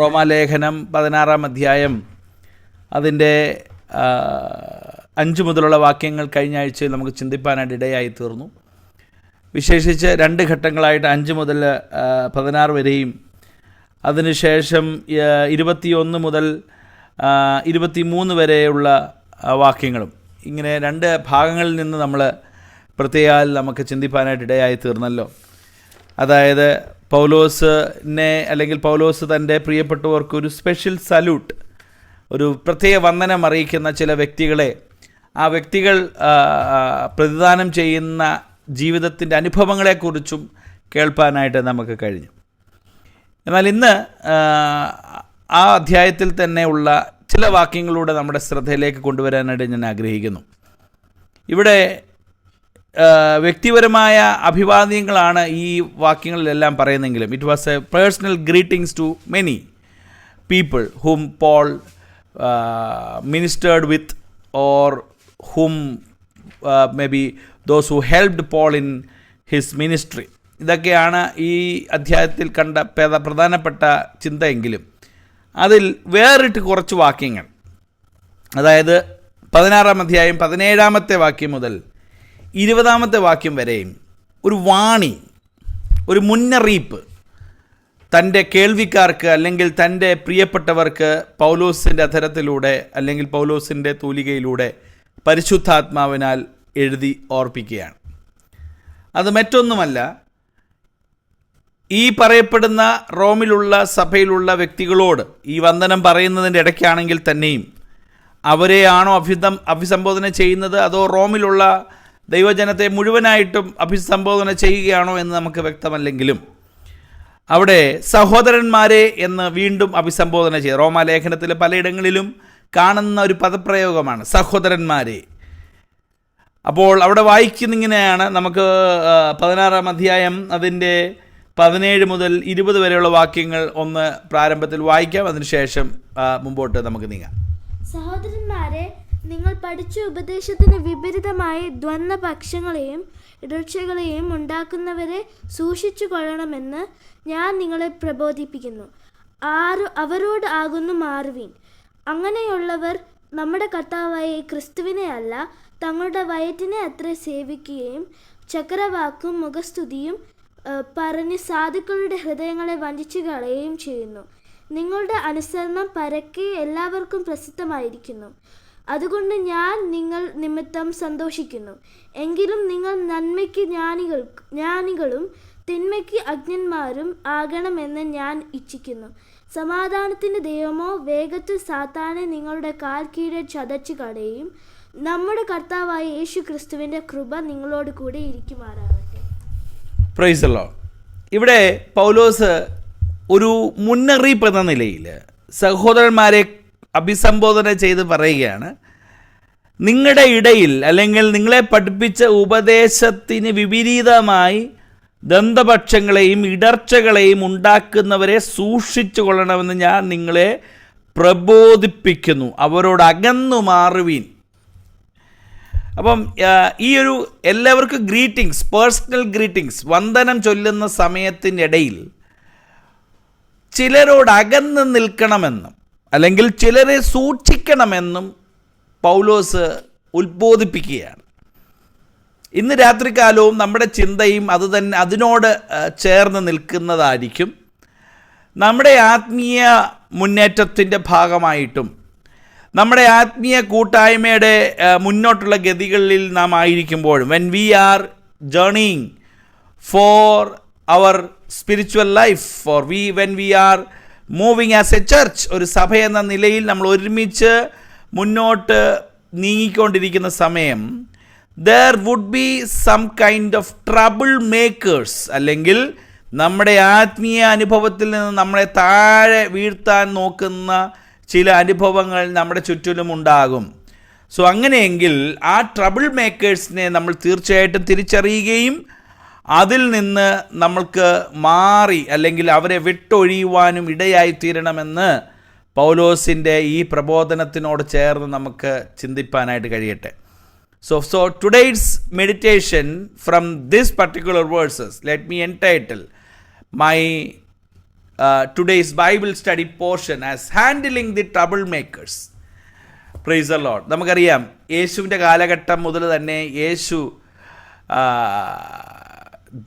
റോമാലേഖനം 16-ാം അധ്യായം അതിൻ്റെ 5 മുതലുള്ള വാക്യങ്ങൾ കഴിഞ്ഞ ആഴ്ചയിൽ നമുക്ക് ചിന്തിപ്പാനായിട്ട് ഇടയായി തീർന്നു. വിശേഷിച്ച് 2 ഘട്ടങ്ങളായിട്ട് 5 മുതൽ 16 വരെയും അതിനുശേഷം 21 മുതൽ 23 വരെയുള്ള വാക്യങ്ങളും, ഇങ്ങനെ 2 ഭാഗങ്ങളിൽ നിന്ന് നമ്മൾ പ്രത്യേകം നമുക്ക് ചിന്തിപ്പാനായിട്ട് ഇടയായി തീർന്നല്ലോ. അതായത് പൗലോസിനെ അല്ലെങ്കിൽ പൗലോസ് തൻ്റെ പ്രിയപ്പെട്ടവർക്ക് ഒരു സ്പെഷ്യൽ സല്യൂട്ട്, ഒരു പ്രത്യേക വന്ദനം അറിയിക്കുന്ന ചില വ്യക്തികളെ, ആ വ്യക്തികൾ പ്രതിദാനം ചെയ്യുന്ന ജീവിതത്തിൻ്റെ അനുഭവങ്ങളെക്കുറിച്ചും കേൾപ്പാനായിട്ട് നമുക്ക് കഴിഞ്ഞു. എന്നാൽ ഇന്ന് ആ അധ്യായത്തിൽ തന്നെ ഉള്ള ചില വാക്യങ്ങളിലൂടെ നമ്മുടെ ശ്രദ്ധയിലേക്ക് കൊണ്ടുവരാനായിട്ട് ഞാൻ ആഗ്രഹിക്കുന്നു. ഇവിടെ വ്യക്തിപരമായ അഭിവാദ്യങ്ങളാണ് ഈ വാക്യങ്ങളിലെല്ലാം പറയുന്നെങ്കിലും it was a personal greetings to many people whom Paul ministered with, or whom maybe those who helped Paul in his ministry. ഇതൊക്കെയാണ് ഈ അധ്യായത്തിൽ കണ്ട പ്രധാനപ്പെട്ട ചിന്തയെങ്കിലും അതിൽ വേറിട്ട് കുറച്ച് വാക്യങ്ങൾ, അതായത് 16-ാം അധ്യായം 17-ാമത്തെ വാക്യം മുതൽ 20-ാമത്തെ വാക്യം വരെയും ഒരു വാണി, ഒരു മുന്നറിയിപ്പ് തൻ്റെ കേൾവിക്കാർക്ക് അല്ലെങ്കിൽ തൻ്റെ പ്രിയപ്പെട്ടവർക്ക് പൗലോസിൻ്റെ അധരത്തിലൂടെ അല്ലെങ്കിൽ പൗലോസിൻ്റെ തൂലികയിലൂടെ പരിശുദ്ധാത്മാവിനാൽ എഴുതി ഓർപ്പിക്കുകയാണ്. അത് മറ്റൊന്നുമല്ല, ഈ പറയപ്പെടുന്ന റോമിലുള്ള സഭയിലുള്ള വ്യക്തികളോട് ഈ വന്ദനം പറയുന്നതിൻ്റെ ഇടയ്ക്കാണെങ്കിൽ തന്നെയും അവരെയാണോ അഭിസംബോധന ചെയ്യുന്നത്, അതോ റോമിലുള്ള ദൈവജനത്തെ മുഴുവനായിട്ടും അഭിസംബോധന ചെയ്യുകയാണോ എന്ന് നമുക്ക് വ്യക്തമല്ലെങ്കിലും അവിടെ സഹോദരന്മാരെ എന്ന് വീണ്ടും അഭിസംബോധന ചെയ്ത് റോമാലേഖനത്തിൽ പലയിടങ്ങളിലും കാണുന്ന ഒരു പദപ്രയോഗമാണ് സഹോദരന്മാരെ. അപ്പോൾ അവിടെ വായിക്കുന്നിങ്ങനെയാണ്, നമുക്ക് 16-ാം അധ്യായം അതിൻ്റെ 17 മുതൽ 20 വരെയുള്ള വാക്യങ്ങൾ ഒന്ന് പ്രാരംഭത്തിൽ വായിക്കാം. അതിനുശേഷം മുമ്പോട്ട് നമുക്ക് നീങ്ങാം. സഹോദരന്മാരെ, നിങ്ങൾ പഠിച്ച ഉപദേശത്തിന് വിപരീതമായി ദ്വന്ദ്പക്ഷങ്ങളെയും ഇടർച്ചകളെയും ഉണ്ടാക്കുന്നവരെ സൂക്ഷിച്ചു കൊള്ളണമെന്ന് ഞാൻ നിങ്ങളെ പ്രബോധിപ്പിക്കുന്നു. അവരോട് ആകുന്നു മാറുവീൻ. അങ്ങനെയുള്ളവർ നമ്മുടെ കർത്താവായ ക്രിസ്തുവിനെ അല്ല, തങ്ങളുടെ വയറ്റിനെ അത്ര സേവിക്കുകയും ചക്രവാക്കും മുഖസ്തുതിയും പറഞ്ഞ് സാധുക്കളുടെ ഹൃദയങ്ങളെ വഞ്ചിച്ചു കളയുകയും ചെയ്യുന്നു. നിങ്ങളുടെ അനുസരണം പരക്കെ എല്ലാവർക്കും പ്രസിദ്ധമായിരിക്കുന്നു. അതുകൊണ്ട് ഞാൻ നിങ്ങൾ നിമിത്തം സന്തോഷിക്കുന്നു. എങ്കിലും നിങ്ങൾ നന്മയ്ക്ക് ജ്ഞാനികളും തിന്മയ്ക്ക് അജ്ഞന്മാരും ആകണമെന്ന് ഞാൻ ഇച്ഛിക്കുന്നു. സമാധാനത്തിൻ്റെ ദൈവമോ വേഗത്തിൽ സാത്താനെ നിങ്ങളുടെ കാൽ കീഴെ ചതച്ചു കളയും. നമ്മുടെ കർത്താവായ യേശു ക്രിസ്തുവിൻ്റെ കൃപ നിങ്ങളോട് കൂടെ ഇരിക്കുമാറാകട്ടെ. Price the Lord. ഇവിടെ പൗലോസ് ഒരു മുന്നറിയിപ്പ് എന്ന നിലയിൽ സഹോദരന്മാരെ അഭിസംബോധന ചെയ്ത് പറയുകയാണ്, നിങ്ങളുടെ ഇടയിൽ അല്ലെങ്കിൽ നിങ്ങളെ പഠിപ്പിച്ച ഉപദേശത്തിന് വിപരീതമായി ദന്തപക്ഷങ്ങളെയും ഇടർച്ചകളെയും ഉണ്ടാക്കുന്നവരെ സൂക്ഷിച്ചു കൊള്ളണമെന്ന് ഞാൻ നിങ്ങളെ പ്രബോധിപ്പിക്കുന്നു. അവരോട് അകന്നു മാറുവീൻ. അപ്പം ഈ ഒരു എല്ലാവർക്കും ഗ്രീറ്റിങ്സ്, പേഴ്സണൽ ഗ്രീറ്റിങ്സ്, വന്ദനം ചൊല്ലുന്ന സമയത്തിനിടയിൽ ചിലരോട് അകന്ന് നിൽക്കണമെന്നും അല്ലെങ്കിൽ ചിലരെ സൂക്ഷിക്കണമെന്നും പൗലോസ് ഉത്ബോധിപ്പിക്കുകയാണ്. ഇന്ന് രാത്രികാലവും നമ്മുടെ ചിന്തയും അതിനോട് ചേർന്ന് നിൽക്കുന്നതായിരിക്കും. നമ്മുടെ ആത്മീയ മുന്നേറ്റത്തിൻ്റെ ഭാഗമായിട്ടും നമ്മുടെ ആത്മീയ കൂട്ടായ്മയുടെ മുന്നോട്ടുള്ള ഗതികളിൽ നാം ആയിരിക്കുമ്പോഴും, when we are journeying for our spiritual life, when we are moving as A church, ഒരു സഭ എന്ന നിലയിൽ നമ്മൾ ഒരുമിച്ച് മുന്നോട്ട് നീങ്ങിക്കൊണ്ടിരിക്കുന്ന സമയം there would be some kind of trouble makers, അല്ലെങ്കിൽ നമ്മുടെ ആത്മീയ അനുഭവത്തിൽ നിന്ന് നമ്മളെ താഴെ വീഴ്ത്താൻ നോക്കുന്ന ചില അനുഭവങ്ങൾ നമ്മുടെ ചുറ്റിലും ഉണ്ടാകും. സോ അങ്ങനെയെങ്കിൽ ആ ട്രബിൾ മേക്കേഴ്സിനെ നമ്മൾ തീർച്ചയായിട്ടും തിരിച്ചറിയുകയും അതിൽ നിന്ന് നമ്മൾക്ക് മാറി അല്ലെങ്കിൽ അവരെ വിട്ടൊഴിയുവാനും ഇടയായിത്തീരണമെന്ന് പൗലോസിൻ്റെ ഈ പ്രബോധനത്തിനോട് ചേർന്ന് നമുക്ക് ചിന്തിപ്പാനായിട്ട് കഴിയട്ടെ. So today's meditation from this particular verses, let me entitle my today's Bible study portion as handling the troublemakers. Praise the Lord. നമുക്കറിയാം യേശുവിൻ്റെ കാലഘട്ടം മുതൽ തന്നെ യേശു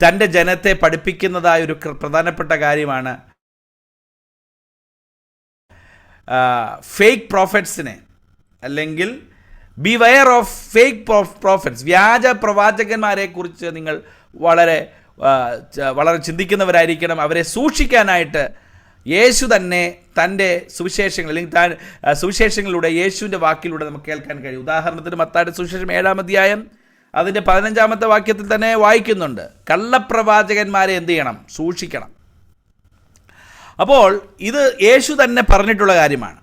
തൻ്റെ ജനത്തെ പഠിപ്പിക്കുന്നതായ ഒരു പ്രധാനപ്പെട്ട കാര്യമാണ് ഫേക്ക് പ്രോഫറ്റ്സിനെ, അല്ലെങ്കിൽ ബിവെയർ ഓഫ് ഫേക്ക് പ്രോഫറ്റ്സ്, വ്യാജ പ്രവാചകന്മാരെ കുറിച്ച് നിങ്ങൾ വളരെ ചിന്തിക്കുന്നവരായിരിക്കണം. അവരെ സൂക്ഷിക്കാനായിട്ട് യേശു തന്നെ തൻ്റെ സുവിശേഷങ്ങൾ, അല്ലെങ്കിൽ സുവിശേഷങ്ങളിലൂടെ യേശുവിൻ്റെ വാക്കിലൂടെ നമുക്ക് കേൾക്കാൻ കഴിയും. ഉദാഹരണത്തിന് മത്തായിയുടെ സുവിശേഷം 7-ാം അധ്യായം അതിൻ്റെ 15-ാമത്തെ വാക്യത്തിൽ തന്നെ വായിക്കുന്നുണ്ട്, കള്ളപ്രവാചകന്മാരെ എന്ത് ചെയ്യണം? സൂക്ഷിക്കണം. അപ്പോൾ ഇത് യേശു തന്നെ പറഞ്ഞിട്ടുള്ള കാര്യമാണ്.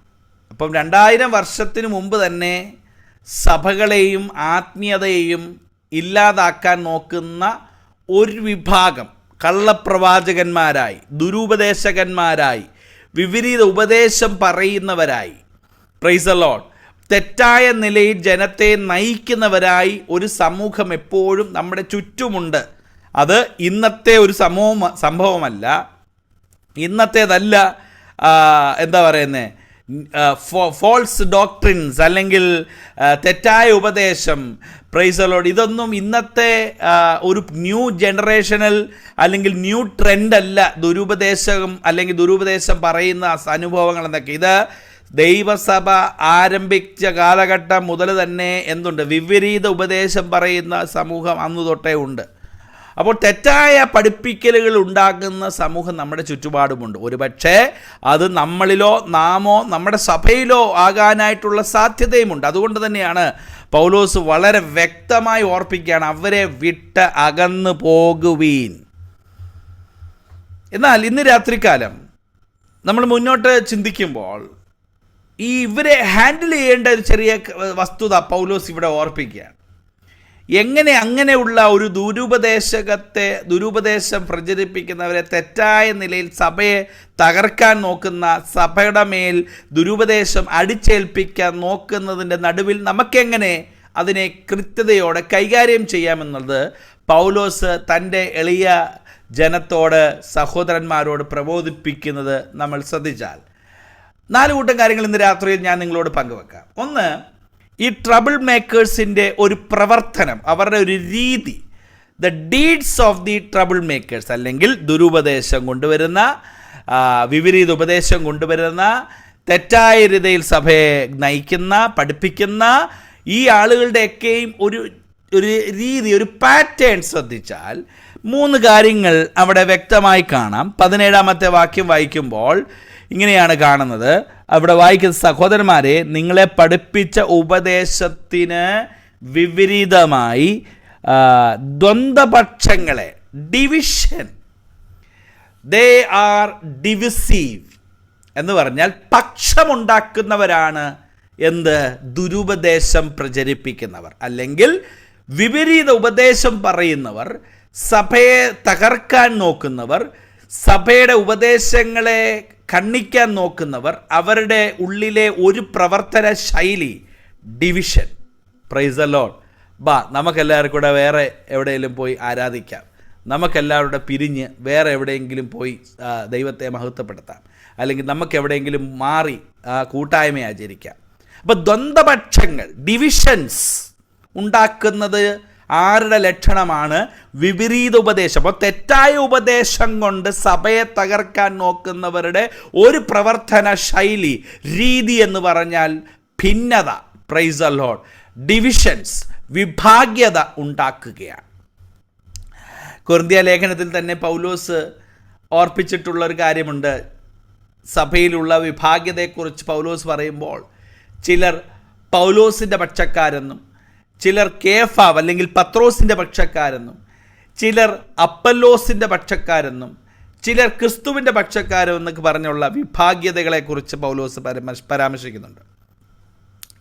അപ്പം 2000 വർഷത്തിന് മുമ്പ് തന്നെ സഭകളെയും ആത്മീയതയെയും ഇല്ലാതാക്കാൻ നോക്കുന്ന ഒരു വിഭാഗം കള്ളപ്രവാചകന്മാരായി, ദുരുപദേശകന്മാരായി, വിപരീത ഉപദേശം പറയുന്നവരായി, പ്രൈസ് ദി ലോർഡ്, തെറ്റായ നിലയിൽ ജനത്തെ നയിക്കുന്നവരായി ഒരു സമൂഹം എപ്പോഴും നമ്മുടെ ചുറ്റുമുണ്ട്. അത് ഇന്നത്തെ ഒരു സംഭവമല്ല, ഇന്നത്തേതല്ല. എന്താ പറയുന്നത്, ഫോൾസ് ഡോക്ട്രിൻസ് അല്ലെങ്കിൽ തെറ്റായ ഉപദേശം, പ്രൈസ് ദി ലോർഡ്, ഇതൊന്നും ഇന്നത്തെ ഒരു ന്യൂ ജനറേഷനൽ അല്ലെങ്കിൽ ന്യൂ ട്രെൻഡ് അല്ല. ദുരുപദേശം അല്ലെങ്കിൽ ദുരുപദേശം പറയുന്ന അനുഭവങ്ങൾ എന്നൊക്കെ ഇത് ദൈവസഭ ആരംഭിച്ച കാലഘട്ടം മുതൽ തന്നെ എന്തുണ്ട്? വിപരീത ഉപദേശം പറയുന്ന സമൂഹം അന്ന് തൊട്ടേ ഉണ്ട്. അപ്പോൾ തെറ്റായ പഠിപ്പിക്കലുകൾ ഉണ്ടാക്കുന്ന സമൂഹം നമ്മുടെ ചുറ്റുപാടുമുണ്ട്. ഒരുപക്ഷെ അത് നമ്മളിലോ നാമോ നമ്മുടെ സഭയിലോ ആകാനായിട്ടുള്ള സാധ്യതയുമുണ്ട്. അതുകൊണ്ട് തന്നെയാണ് പൗലോസ് വളരെ വ്യക്തമായി ഓർപ്പിക്കുകയാണ്, അവരെ വിട്ട് അകന്നു പോകുവീൻ. എന്നാൽ ഇന്ന് രാത്രികാലം നമ്മൾ മുന്നോട്ട് ചിന്തിക്കുമ്പോൾ ഇവരെ ഹാൻഡിൽ ചെയ്യേണ്ട ഒരു ചെറിയ വസ്തുത പൗലോസ് ഇവിടെ ഓർപ്പിക്കുകയാണ്. എങ്ങനെ അങ്ങനെയുള്ള ഒരു ദുരുപദേശം പ്രചരിപ്പിക്കുന്നവരെ, തെറ്റായ നിലയിൽ സഭയെ തകർക്കാൻ നോക്കുന്ന, സഭയുടെ മേൽ ദുരുപദേശം അടിച്ചേൽപ്പിക്കാൻ നോക്കുന്നതിൻ്റെ നടുവിൽ നമുക്കെങ്ങനെ അതിനെ കൃത്യതയോടെ കൈകാര്യം ചെയ്യാമെന്നുള്ളത് പൗലോസ് തൻ്റെ എളിയ ജനത്തോട്, സഹോദരന്മാരോട് പ്രബോധിപ്പിക്കുന്നത് നമ്മൾ ശ്രദ്ധിച്ചാൽ 4 കൂട്ടം കാര്യങ്ങൾ ഇന്ന് രാത്രിയിൽ ഞാൻ നിങ്ങളോട് പങ്കുവെക്കാം. ഒന്ന്, ഈ ട്രബിൾ മേക്കേഴ്സിൻ്റെ ഒരു പ്രവർത്തനം, അവരുടെ ഒരു രീതി, the deeds of the trouble makers, അല്ലെങ്കിൽ ദുരുപദേശം കൊണ്ടുവരുന്ന, വിപരീത ഉപദേശം കൊണ്ടുവരുന്ന, തെറ്റായ രീതിയിൽ സഭയെ നയിക്കുന്ന, പഠിപ്പിക്കുന്ന ഈ ആളുകളുടെയൊക്കെയും ഒരു രീതി, ഒരു പാറ്റേൺ ശ്രദ്ധിച്ചാൽ 3 കാര്യങ്ങൾ അവിടെ വ്യക്തമായി കാണാം. 17-ാമത്തെ വാക്യം വായിക്കുമ്പോൾ ഇങ്ങനെയാണ് കാണുന്നത്. അവിടെ വായിക്കുന്ന, സഹോദരന്മാരെ, നിങ്ങളെ പഠിപ്പിച്ച ഉപദേശത്തിന് വിപരീതമായി ദ്വന്ദ്പക്ഷങ്ങളെ, ഡിവിഷൻ, ദേ ആർ ഡിവിസീവ് എന്ന് പറഞ്ഞാൽ പക്ഷമുണ്ടാക്കുന്നവരാണ് എന്ത്? ദുരുപദേശം പ്രചരിപ്പിക്കുന്നവർ, അല്ലെങ്കിൽ വിപരീത ഉപദേശം പറയുന്നവർ, സഭയെ തകർക്കാൻ നോക്കുന്നവർ, സഭയുടെ ഉപദേശങ്ങളെ ഖണ്ഡിക്കാൻ നോക്കുന്നവർ. അവരുടെ ഉള്ളിലെ ഒരു പ്രവർത്തന ശൈലി ഡിവിഷൻ. Price the Lord. നമുക്കെല്ലാവർക്കും കൂടെ വേറെ എവിടെയെങ്കിലും പോയി ആരാധിക്കാം, നമുക്കെല്ലാവരുടെ പിരിഞ്ഞ് വേറെ എവിടെയെങ്കിലും പോയി ദൈവത്തെ മഹത്വപ്പെടുത്താം, അല്ലെങ്കിൽ നമുക്ക് എവിടെയെങ്കിലും മാറി കൂട്ടായ്മ ആചരിക്കാം. അപ്പോൾ ദ്വന്ദ്പക്ഷങ്ങൾ, ഡിവിഷൻസ് ഉണ്ടാക്കുന്നത് ആരുടെ ലക്ഷണമാണ്? വിപരീത ഉപദേശം. അപ്പോൾ തെറ്റായ ഉപദേശം കൊണ്ട് സഭയെ തകർക്കാൻ നോക്കുന്നവരുടെ ഒരു പ്രവർത്തന ശൈലി, രീതി എന്ന് പറഞ്ഞാൽ ഭിന്നത. Price the Lord. ഡിവിഷൻസ്, വിഭാഗ്യത ഉണ്ടാക്കുകയാണ്. കൊരിന്ത്യ ലേഖനത്തിൽ തന്നെ പൗലോസ് ഓർപ്പിച്ചിട്ടുള്ളൊരു കാര്യമുണ്ട്. സഭയിലുള്ള വിഭാഗ്യതയെക്കുറിച്ച് പൗലോസ് പറയുമ്പോൾ ചിലർ പൗലോസിൻ്റെ പക്ഷക്കാരെന്നും, ചിലർ കേഫാവ് അല്ലെങ്കിൽ പത്രോസിൻ്റെ പക്ഷക്കാരെന്നും, ചിലർ അപ്പല്ലോസിൻ്റെ പക്ഷക്കാരെന്നും, ചിലർ ക്രിസ്തുവിൻ്റെ പക്ഷക്കാരെന്നൊക്കെ പറഞ്ഞുള്ള വിഭാഗ്യതകളെക്കുറിച്ച് പൗലോസ് പരാമർശിക്കുന്നുണ്ട്.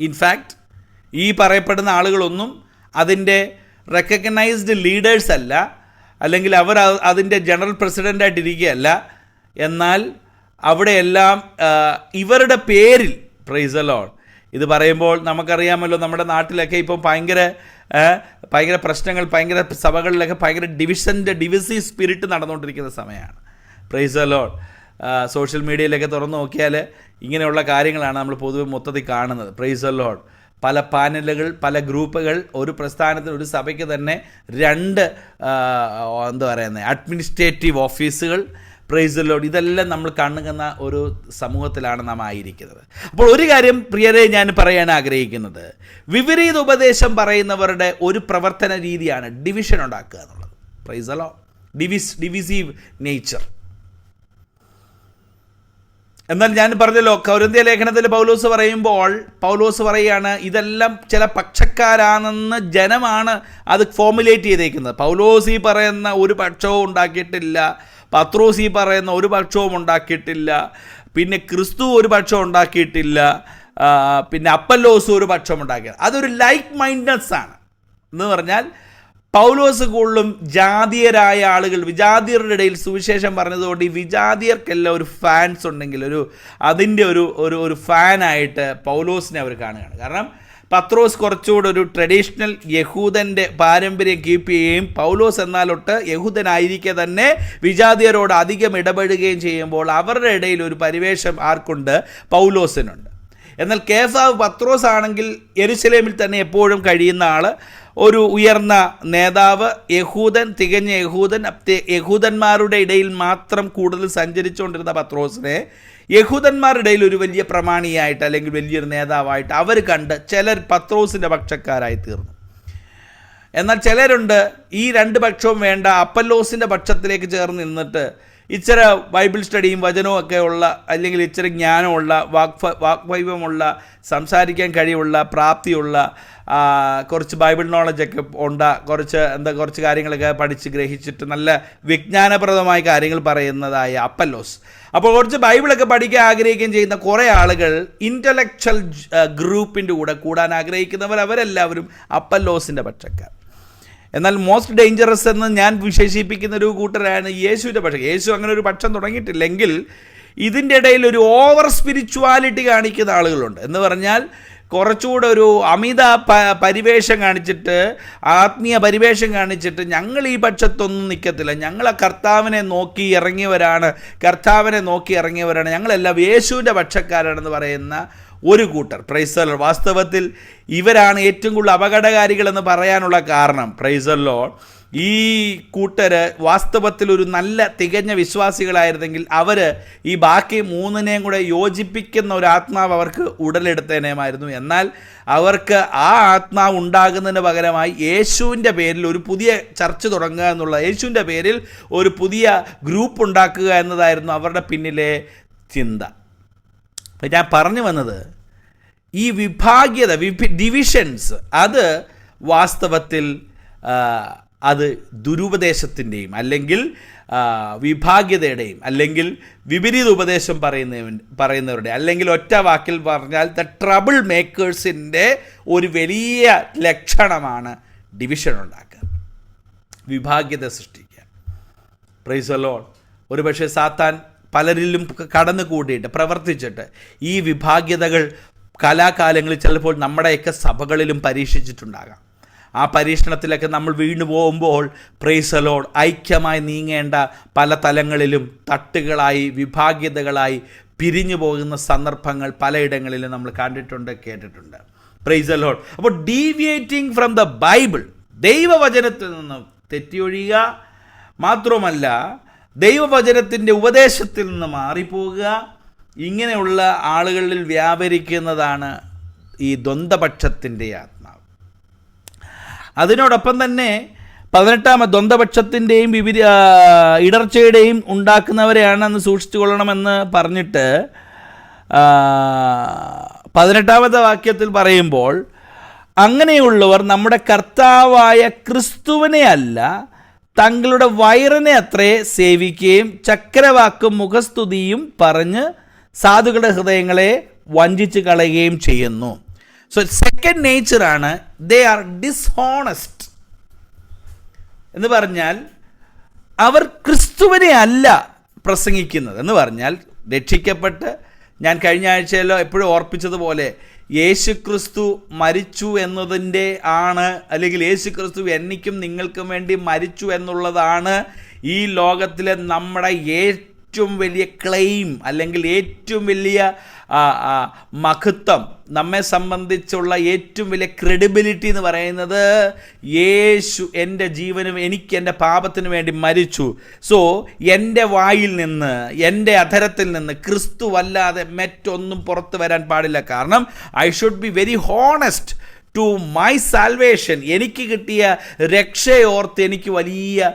ഇൻഫാക്റ്റ് ഈ പറയപ്പെടുന്ന ആളുകളൊന്നും അതിൻ്റെ റെക്കഗ്നൈസ്ഡ് ലീഡേഴ്സ് അല്ല, അല്ലെങ്കിൽ അവർ അതിൻ്റെ ജനറൽ പ്രസിഡൻ്റായിട്ടിരിക്കുകയല്ല. എന്നാൽ അവിടെയെല്ലാം ഇവരുടെ പേരിൽ, പ്രൈസ് ദി ലോർഡ്, ഇത് പറയുമ്പോൾ നമുക്കറിയാമല്ലോ, നമ്മുടെ നാട്ടിലൊക്കെ ഇപ്പം ഭയങ്കര പ്രശ്നങ്ങൾ, ഭയങ്കര സഭകളിലൊക്കെ ഭയങ്കര ഡിവിസീവ് സ്പിരിറ്റ് നടന്നുകൊണ്ടിരിക്കുന്ന സമയമാണ്. Price the Lord. സോഷ്യൽ മീഡിയയിലൊക്കെ തുറന്നു നോക്കിയാൽ ഇങ്ങനെയുള്ള കാര്യങ്ങളാണ് നമ്മൾ പൊതുവെ മൊത്തത്തിൽ കാണുന്നത്. Price the Lord. പല പാനലുകൾ, പല ഗ്രൂപ്പുകൾ, ഒരു പ്രസ്ഥാനത്തിന്, ഒരു സഭയ്ക്ക് തന്നെ 2 അഡ്മിനിസ്ട്രേറ്റീവ് ഓഫീസുകൾ. Price the Lord. ഇതെല്ലാം നമ്മൾ കാണുന്ന ഒരു സമൂഹത്തിലാണ് നാം ആയിരിക്കുന്നത്. അപ്പോൾ ഒരു കാര്യം പ്രിയരെ ഞാൻ പറയാൻ ആഗ്രഹിക്കുന്നത്, വിപരീത ഉപദേശം പറയുന്നവരുടെ ഒരു പ്രവർത്തന രീതിയാണ് ഡിവിഷൻ ഉണ്ടാക്കുക എന്നുള്ളത്. Price the Lord. Divisive nature. എന്നാൽ ഞാൻ പറഞ്ഞല്ലോ, കൊരിന്ത്യ ലേഖനത്തിൽ പൗലോസ് പറയുകയാണ് ഇതെല്ലാം ചില പക്ഷക്കാരാണെന്ന് ജനമാണ് അത് ഫോമുലേറ്റ് ചെയ്തേക്കുന്നത്. പൗലോസ് ഈ പറയുന്ന ഒരു പക്ഷവും ഉണ്ടാക്കിയിട്ടില്ല, പത്രോസ് ഈ പറയുന്ന ഒരു പക്ഷവും ഉണ്ടാക്കിയിട്ടില്ല, പിന്നെ ക്രിസ്തു ഒരു പക്ഷം ഉണ്ടാക്കിയിട്ടില്ല, പിന്നെ അപ്പല്ലോസ് ഒരു പക്ഷം ഉണ്ടാക്കിയത്. അതൊരു ലൈക്ക് മൈൻഡ്നെസ് ആണ്. എന്ന് പറഞ്ഞാൽ പൗലോസ് കൂടുതലും ജാതീയരായ ആളുകൾ, വിജാതിയരുടെ ഇടയിൽ സുവിശേഷം പറഞ്ഞതുകൊണ്ട് ഈ വിജാതിയർക്കെല്ലാം ഒരു ഫാൻസ് ഉണ്ടെങ്കിൽ അതിൻ്റെ ഒരു ഫാനായിട്ട് പൗലോസിനെ അവർ കാണുകയാണ്. കാരണം പത്രോസ് കുറച്ചുകൂടെ ഒരു ട്രഡീഷണൽ യഹൂദൻ്റെ പാരമ്പര്യം കീപ്പ് ചെയ്യുകയും പൗലോസ് എന്നാലൊട്ട് യഹൂദനായിരിക്കെ തന്നെ വിജാതിയരോട് അധികം ഇടപെടുകയും ചെയ്യുമ്പോൾ അവരുടെ ഇടയിൽ ഒരു പരിവേഷം ആർക്കുണ്ട്? പൗലോസിനുണ്ട്. എന്നാൽ കേഫാവ് പത്രോസ് ആണെങ്കിൽ യെരുശലേമിൽ തന്നെ എപ്പോഴും കഴിയുന്ന ആൾ, ഒരു ഉയർന്ന നേതാവ്, തികഞ്ഞ യഹൂദന്മാരുടെ ഇടയിൽ മാത്രം കൂടുതൽ സഞ്ചരിച്ചുകൊണ്ടിരുന്ന പത്രോസിനെ യഹൂദന്മാരുടെ ഇടയിൽ ഒരു വലിയ പ്രമാണിയായിട്ട് അല്ലെങ്കിൽ വലിയൊരു നേതാവായിട്ട് അവർ കണ്ട് ചിലർ പത്രോസിൻ്റെ പക്ഷക്കാരായി തീർന്നു. എന്നാൽ ചിലരുണ്ട് ഈ 2 പക്ഷവും വേണ്ട, അപ്പല്ലോസിൻ്റെ പക്ഷത്തിലേക്ക് ചേർന്ന് നിന്നിട്ട് ഇച്ചിരി ബൈബിൾ സ്റ്റഡിയും വചനവും ഒക്കെ ഉള്ള, അല്ലെങ്കിൽ ഇച്ചിരി ജ്ഞാനമുള്ള, വാഗ്വൈവമുള്ള, സംസാരിക്കാൻ കഴിവുള്ള, പ്രാപ്തിയുള്ള, കുറച്ച് ബൈബിൾ നോളജൊക്കെ കുറച്ച് കാര്യങ്ങളൊക്കെ പഠിച്ച് ഗ്രഹിച്ചിട്ട് നല്ല വിജ്ഞാനപ്രദമായ കാര്യങ്ങൾ പറയുന്നതായ അപ്പല്ലോസ്. അപ്പോൾ കുറച്ച് ബൈബിളൊക്കെ പഠിക്കാൻ ആഗ്രഹിക്കുകയും ചെയ്യുന്ന കുറേ ആളുകൾ ഇൻ്റലക്ച്വൽ ഗ്രൂപ്പിൻ്റെ കൂടെ കൂടാൻ ആഗ്രഹിക്കുന്നവർ, അവരെല്ലാവരും അപ്പല്ലോസിൻ്റെ പക്ഷക്കാർ. എന്നാൽ മോസ്റ്റ് ഡേഞ്ചറസ് എന്ന് ഞാൻ വിശേഷിപ്പിക്കുന്ന ഒരു കൂട്ടരാണ് യേശുവിൻ്റെ പക്ഷം. യേശു അങ്ങനെ ഒരു പക്ഷം തുടങ്ങിയിട്ടില്ലെങ്കിൽ ഇതിൻ്റെ ഇടയിൽ ഒരു ഓവർ സ്പിരിച്വാലിറ്റി കാണിക്കുന്ന ആളുകളുണ്ട്. എന്ന് പറഞ്ഞാൽ കുറച്ചുകൂടെ ഒരു അമിത പരിവേഷം കാണിച്ചിട്ട്, ആത്മീയ പരിവേഷം കാണിച്ചിട്ട് ഞങ്ങൾ ഈ പക്ഷത്തൊന്നും നിൽക്കത്തില്ല, ഞങ്ങൾ കർത്താവിനെ നോക്കി ഇറങ്ങിയവരാണ്, ഞങ്ങളെല്ലാം യേശുവിൻ്റെ പക്ഷക്കാരാണെന്ന് പറയുന്ന ഒരു കൂട്ടർ. Price the Lord. വാസ്തവത്തിൽ ഇവരാണ് ഏറ്റവും കൂടുതൽ അപകടകാരികളെന്ന് പറയാനുള്ള കാരണം. Price the Lord. ഈ കൂട്ടർ വാസ്തവത്തിൽ ഒരു നല്ല തികഞ്ഞ വിശ്വാസികളായിരുന്നെങ്കിൽ അവർ ഈ ബാക്കി 3നെയും കൂടെ യോജിപ്പിക്കുന്ന ഒരു ആത്മാവ് അവർക്ക് ഉടലെടുത്തേനേമായിരുന്നു. എന്നാൽ അവർക്ക് ആ ആത്മാവ് ഉണ്ടാകുന്നതിന് പകരമായി യേശുവിൻ്റെ പേരിൽ ഒരു പുതിയ ചർച്ച് തുടങ്ങുക എന്നുള്ള, യേശുവിൻ്റെ പേരിൽ ഒരു പുതിയ ഗ്രൂപ്പ് ഉണ്ടാക്കുക എന്നതായിരുന്നു അവരുടെ പിന്നിലെ ചിന്ത. ഞാൻ പറഞ്ഞു വന്നത്, ഈ വിഭാഗ്യത, ഡിവിഷൻസ്, അത് വാസ്തവത്തിൽ അത് ദുരുപദേശത്തിൻ്റെയും അല്ലെങ്കിൽ വിഭാഗ്യതയുടെയും അല്ലെങ്കിൽ വിപരീത ഉപദേശം പറയുന്നവരുടെ അല്ലെങ്കിൽ ഒറ്റ വാക്കിൽ പറഞ്ഞാൽ ദ ട്രബിൾ മേക്കേഴ്സിൻ്റെ ഒരു വലിയ ലക്ഷണമാണ് ഡിവിഷൻ ഉണ്ടാക്കുക, വിഭാഗ്യത സൃഷ്ടിക്കുക. Price the Lord. ഒരുപക്ഷെ സാത്താൻ പലരിലും കടന്നു കൂടിയിട്ട് പ്രവർത്തിച്ചിട്ട് ഈ വിഭാഗ്യതകൾ കലാകാലങ്ങളിൽ ചിലപ്പോൾ നമ്മുടെയൊക്കെ സഭകളിലും പരീക്ഷിച്ചിട്ടുണ്ടാകാം. ആ പരീക്ഷണത്തിലൊക്കെ നമ്മൾ വീണു പോകുമ്പോൾ പ്രൈസ് ദി ലോർഡ് ഐക്യമായി നീങ്ങേണ്ട പല തലങ്ങളിലും തട്ടുകളായി, വിഭാഗ്യതകളായി പിരിഞ്ഞു പോകുന്ന സന്ദർഭങ്ങൾ പലയിടങ്ങളിലും നമ്മൾ കണ്ടിട്ടുണ്ട്, കേട്ടിട്ടുണ്ട്. Price the Lord. അപ്പോൾ ഡീവിയേറ്റിംഗ് ഫ്രം ദ ബൈബിൾ, ദൈവവചനത്തിൽ നിന്ന് തെറ്റിയൊഴിയുക മാത്രമല്ല ദൈവവചനത്തിൻ്റെ ഉപദേശത്തിൽ നിന്ന് മാറിപ്പോവുക, ഇങ്ങനെയുള്ള ആളുകളിൽ വ്യാപരിക്കുന്നതാണ് ഈ ദ്വന്ദ്പക്ഷത്തിൻ്റെ ആത്മാവ്. അതിനോടൊപ്പം തന്നെ 18 ദ്വന്ദ്പക്ഷത്തിൻ്റെയും ഇടർച്ചയുടെയും ഉണ്ടാക്കുന്നവരെയാണെന്ന് സൂക്ഷിച്ചു കൊള്ളണമെന്ന് പറഞ്ഞിട്ട് 18 വാക്യത്തിൽ പറയുമ്പോൾ, അങ്ങനെയുള്ളവർ നമ്മുടെ കർത്താവായ ക്രിസ്തുവിനെ അല്ല തങ്ങളുടെ വയറിനെ അത്രേ സേവിക്കുകയും ചക്രവാക്കും മുഖസ്തുതിയും പറഞ്ഞ് സാധുക്കളുടെ ഹൃദയങ്ങളെ വഞ്ചിച്ച് കളയുകയും ചെയ്യുന്നു. സോ സെക്കൻഡ് നേച്ചറാണ് ദേ ആർ ഡിസ്ഹോണസ്റ്റ് എന്ന് പറഞ്ഞാൽ അവർ ക്രിസ്തുവിനെ അല്ല പ്രസംഗിക്കുന്നത്. എന്ന് പറഞ്ഞാൽ രക്ഷിക്കപ്പെട്ട്, ഞാൻ കഴിഞ്ഞ ആഴ്ചയിലോ എപ്പോഴും ഓർപ്പിച്ചതുപോലെ, യേശു ക്രിസ്തു മരിച്ചു എന്നതിൻ്റെ ആണ്, അല്ലെങ്കിൽ യേശു ക്രിസ്തു എനിക്കും നിങ്ങൾക്കും വേണ്ടി മരിച്ചു എന്നുള്ളതാണ് ഈ ലോകത്തിലെ നമ്മുടെ ഏറ്റവും വലിയ ക്ലെയിം അല്ലെങ്കിൽ ഏറ്റവും വലിയ മഹത്വം, നമ്മെ സംബന്ധിച്ചുള്ള ഏറ്റവും വലിയ ക്രെഡിബിലിറ്റി എന്ന് പറയുന്നത് യേശു എൻ്റെ ജീവനും എനിക്ക് എൻ്റെ പാപത്തിന് വേണ്ടി മരിച്ചു. സോ എൻ്റെ വായിൽ നിന്ന്, എൻ്റെ അധരത്തിൽ നിന്ന് ക്രിസ്തു അല്ലാതെ മറ്റൊന്നും പുറത്തു വരാൻ പാടില്ല. കാരണം I should be very honest to my salvation. എനിക്ക് കിട്ടിയ രക്ഷയോർത്ത് എനിക്ക് വലിയ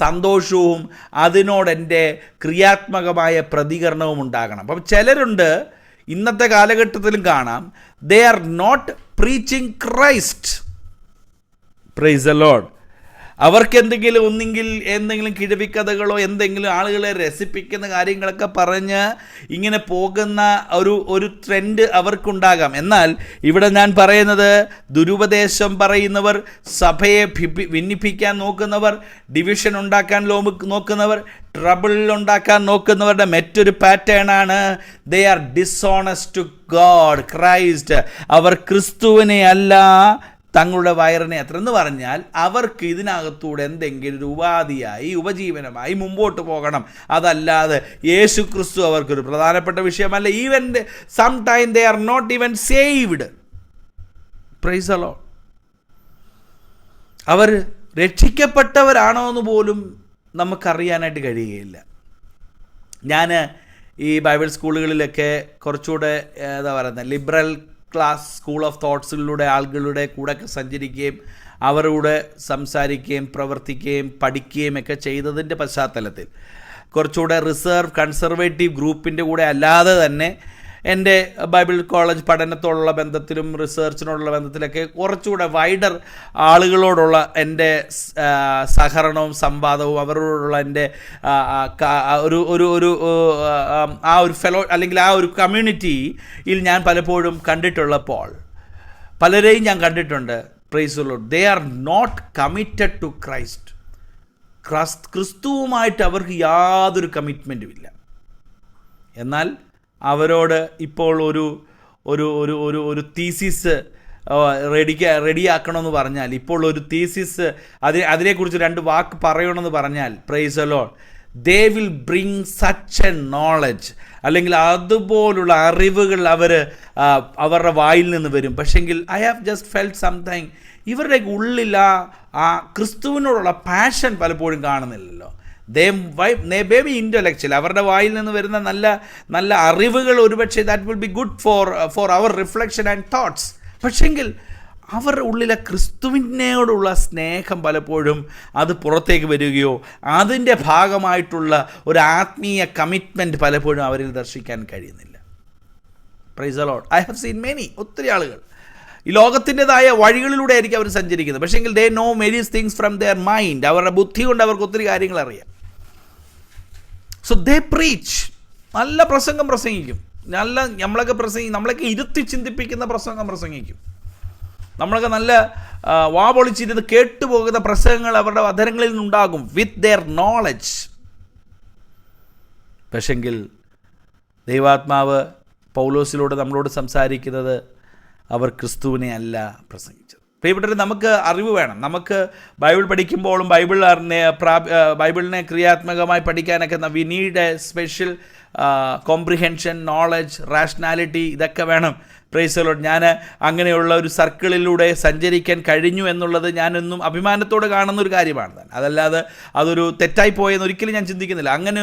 സന്തോഷവും അതിനോടെൻ്റെ ക്രിയാത്മകമായ പ്രതികരണവും ഉണ്ടാകണം. അപ്പം ചിലരുണ്ട്, ഇന്നത്തെ കാലഘട്ടത്തിലും കാണാം, they are not preaching Christ. Praise the Lord. അവർക്ക് എന്തെങ്കിലും കിഴവിക്കഥകളോ എന്തെങ്കിലും ആളുകളെ രസിപ്പിക്കുന്ന കാര്യങ്ങളൊക്കെ പറഞ്ഞ് ഇങ്ങനെ പോകുന്ന ഒരു ട്രെൻഡ് അവർക്കുണ്ടാകാം. എന്നാൽ ഇവിടെ ഞാൻ പറയുന്നത്, ദുരുപദേശം പറയുന്നവർ, സഭയെ ഭിന്നിപ്പിക്കാൻ നോക്കുന്നവർ, ഡിവിഷൻ ഉണ്ടാക്കാൻ നോക്കുന്നവർ, ട്രബിൾ ഉണ്ടാക്കാൻ നോക്കുന്നവരുടെ മറ്റൊരു പാറ്റേണാണ് they are dishonest to God Christ. അവർ ക്രിസ്തുവിനെ അല്ല തങ്ങളുടെ വയറിനെ എന്ന് പറഞ്ഞാൽ അവർക്ക് ഇതിനകത്തൂടെ എന്തെങ്കിലും ഒരു ഉപാധിയായി ഉപജീവനമായി മുമ്പോട്ട് പോകണം. അതല്ലാതെ യേശു ക്രിസ്തു അവർക്കൊരു പ്രധാനപ്പെട്ട വിഷയമല്ല. Even some time they are not even saved. Praise the Lord. അവർ രക്ഷിക്കപ്പെട്ടവരാണോ എന്ന് പോലും നമുക്കറിയാനായിട്ട് കഴിയുകയില്ല. ഞാൻ ഈ ബൈബിൾ സ്കൂളുകളിലൊക്കെ കുറച്ചുകൂടെ എന്താ പറയുന്നത്, ലിബറൽ ക്ലാസ് സ്കൂൾ ഓഫ് തോട്ട്സിലൂടെ ആളുകളുടെ കൂടെയൊക്കെ സഞ്ചരിക്കുകയും അവരോട് സംസാരിക്കുകയും പ്രവർത്തിക്കുകയും പഠിക്കുകയും ഒക്കെ ചെയ്തതിൻ്റെ പശ്ചാത്തലത്തിൽ കുറച്ചുകൂടെ റിസർവ് കൺസർവേറ്റീവ് ഗ്രൂപ്പിൻ്റെ കൂടെ അല്ലാതെ തന്നെ എൻ്റെ ബൈബിൾ കോളേജ് പഠനത്തോടുള്ള ബന്ധത്തിലും റിസർച്ചിനോടുള്ള ബന്ധത്തിലൊക്കെ കുറച്ചുകൂടെ വൈഡർ ആളുകളോടുള്ള എൻ്റെ സഹകരണവും സംവാദവും അവരോടുള്ള എൻ്റെ ഒരു ഫെലോ അല്ലെങ്കിൽ ആ ഒരു കമ്മ്യൂണിറ്റിയിൽ ഞാൻ പലപ്പോഴും കണ്ടിട്ടുള്ളപ്പോൾ പലരെയും ഞാൻ കണ്ടിട്ടുണ്ട്. Praise the Lord. They are not committed to Christ. ക്രിസ്തുവുമായിട്ട് അവർക്ക് യാതൊരു കമ്മിറ്റ്മെൻറ്റും ഇല്ല. എന്നാൽ അവരോട് ഇപ്പോൾ ഒരു തീസിസ് റെഡിയാക്കണമെന്ന് പറഞ്ഞാൽ, ഇപ്പോൾ ഒരു തീസിസ് അതിനെക്കുറിച്ച് 2 വാക്ക് പറയണമെന്ന് പറഞ്ഞാൽ, price the Lord, they will bring such A knowledge, അല്ലെങ്കിൽ അതുപോലുള്ള അറിവുകൾ അവരുടെ വായിൽ നിന്ന് വരും. പക്ഷെങ്കിൽ I have just felt something, ഇവരുടെ ഉള്ളിൽ ആ ക്രിസ്തുവിനോടുള്ള പാഷൻ പലപ്പോഴും കാണുന്നില്ലല്ലോ. ദേ മേ ബി ഇൻ്റലക്ച്വൽ, അവരുടെ വായിൽ നിന്ന് വരുന്ന നല്ല നല്ല അറിവുകൾ ഒരുപക്ഷെ that will be good for our reflection and thoughts. പക്ഷെങ്കിൽ അവരുടെ ഉള്ളിലെ ക്രിസ്തുവിനോടുള്ള സ്നേഹം പലപ്പോഴും അത് പുറത്തേക്ക് വരികയോ അതിൻ്റെ ഭാഗമായിട്ടുള്ള ഒരു ആത്മീയ കമ്മിറ്റ്മെൻറ്റ് പലപ്പോഴും അവരിൽ ദർശിക്കാൻ കഴിയുന്നില്ല. Price the Lord. I have seen many, ഒത്തിരി ആളുകൾ ഈ ലോകത്തിൻ്റെതായ വഴികളിലൂടെ ആയിരിക്കും അവർ സഞ്ചരിക്കുന്നത്. പക്ഷേങ്കിൽ they know many things from there mind. അവരുടെ ബുദ്ധി കൊണ്ട് അവർക്ക് ഒത്തിരി കാര്യങ്ങൾ അറിയാം. സോ ദേ പ്രീച്ച്, നല്ല പ്രസംഗം പ്രസംഗിക്കും, നമ്മളൊക്കെ ഇരുത്തി ചിന്തിപ്പിക്കുന്ന പ്രസംഗം പ്രസംഗിക്കും. നമ്മളൊക്കെ നല്ല വാ പൊളിച്ചിരുന്ന് കേട്ടുപോകുന്ന പ്രസംഗങ്ങൾ അവരുടെ അധരങ്ങളിൽ നിന്നുണ്ടാകും വിത്ത് ദെയർ നോളജ്. പക്ഷെങ്കിൽ ദൈവാത്മാവ് പൗലോസിലൂടെ നമ്മളോട് സംസാരിക്കുന്നത് അവർ ക്രിസ്തുവിനെ അല്ല പ്രസംഗിച്ചത്. പ്രിയപ്പെട്ടവർ, നമുക്ക് അറിവ് വേണം. നമുക്ക് ബൈബിൾ പഠിക്കുമ്പോഴും ബൈബിളിനെ ക്രിയാത്മകമായി പഠിക്കാനൊക്കെ we need A special comprehension, knowledge, rationality, ഇതൊക്കെ വേണം. Price the Lord. ഞാൻ അങ്ങനെയുള്ള ഒരു സർക്കിളിലൂടെ സഞ്ചരിക്കാൻ കഴിഞ്ഞു എന്നുള്ളത് ഞാനെന്നും അഭിമാനത്തോടെ കാണുന്ന ഒരു കാര്യമാണ്. അതല്ലാതെ അതൊരു തെറ്റായിപ്പോയെന്ന് ഒരിക്കലും ഞാൻ ചിന്തിക്കുന്നില്ല. അങ്ങനെ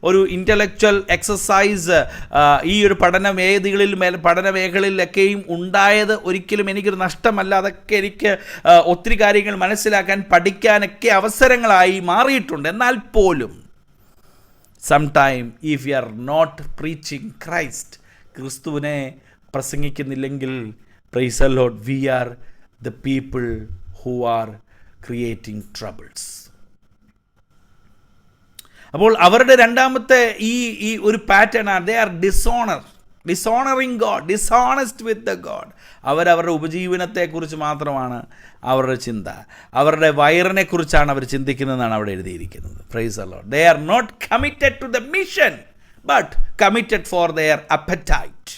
ഒരു ഇൻ്റലക്ച്വൽ എക്സസൈസ് ഈ ഒരു പഠന മേഖലയിലൊക്കെയും ഉണ്ടായത് ഒരിക്കലും എനിക്കൊരു നഷ്ടമല്ല. അതൊക്കെ എനിക്ക് ഒത്തിരി കാര്യങ്ങൾ മനസ്സിലാക്കാൻ, പഠിക്കാനൊക്കെ അവസരങ്ങളായി മാറിയിട്ടുണ്ട്. എന്നാൽ പോലും sometime if you are not preaching Christ, ക്രിസ്തുവിനെ പ്രസംഗിക്കുന്നില്ലെങ്കിൽ, praise the Lord, we are the people who are creating troubles. അപ്പോൾ അവരുടെ രണ്ടാമത്തെ ഈ ഒരു പാറ്റേൺ ആണ്, they are dishonouring God, dishonest with the God. അവരവരുടെ ഉപജീവനത്തെക്കുറിച്ച് മാത്രമാണ് അവരുടെ ചിന്ത, അവരുടെ വയറിനെക്കുറിച്ചാണ് അവർ ചിന്തിക്കുന്നതെന്നാണ് അവിടെ എഴുതിയിരിക്കുന്നത്. Praise the Lord. They are not committed to the mission but committed for their appetite.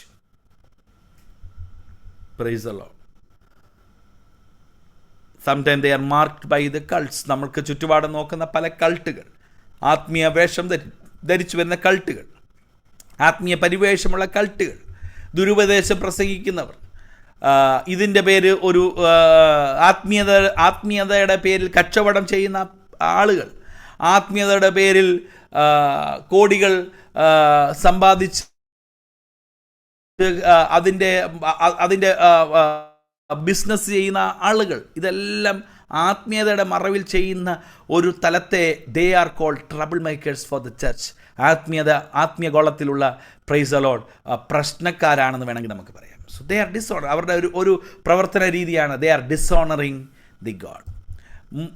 Praise the Lord. Sometimes they are marked by the cults. നമ്മൾക്ക് ചുറ്റുപാട് നോക്കുന്ന പല കൾട്ടുകൾ, ആത്മീയ വേഷം ധരിച്ചു വരുന്ന കൾട്ടുകൾ, ആത്മീയ പരിവേഷമുള്ള കൾട്ടുകൾ, ദുരുപദേശം പ്രസംഗിക്കുന്നവർ, ഇതിൻ്റെ പേര് ഒരു ആത്മീയതയുടെ പേരിൽ കച്ചവടം ചെയ്യുന്ന ആളുകൾ, ആത്മീയതയുടെ പേരിൽ കോടികൾ സമ്പാദിച്ച് അതിൻ്റെ ബിസിനസ് ചെയ്യുന്ന ആളുകൾ, ഇതെല്ലാം ആത്മീയതയുടെ മറവിൽ ചെയ്യുന്ന ഒരു തലത്തെ they are called trouble makers for the church. ആത്മീയ ഗോളത്തിലുള്ള പ്രൈസ് ദി ലോർഡ് പ്രശ്നക്കാരാണെന്ന് വേണമെങ്കിൽ നമുക്ക് പറയാം. So they are dishonour. അവരുടെ ഒരു പ്രവർത്തന രീതിയാണ് they are dishonouring the God.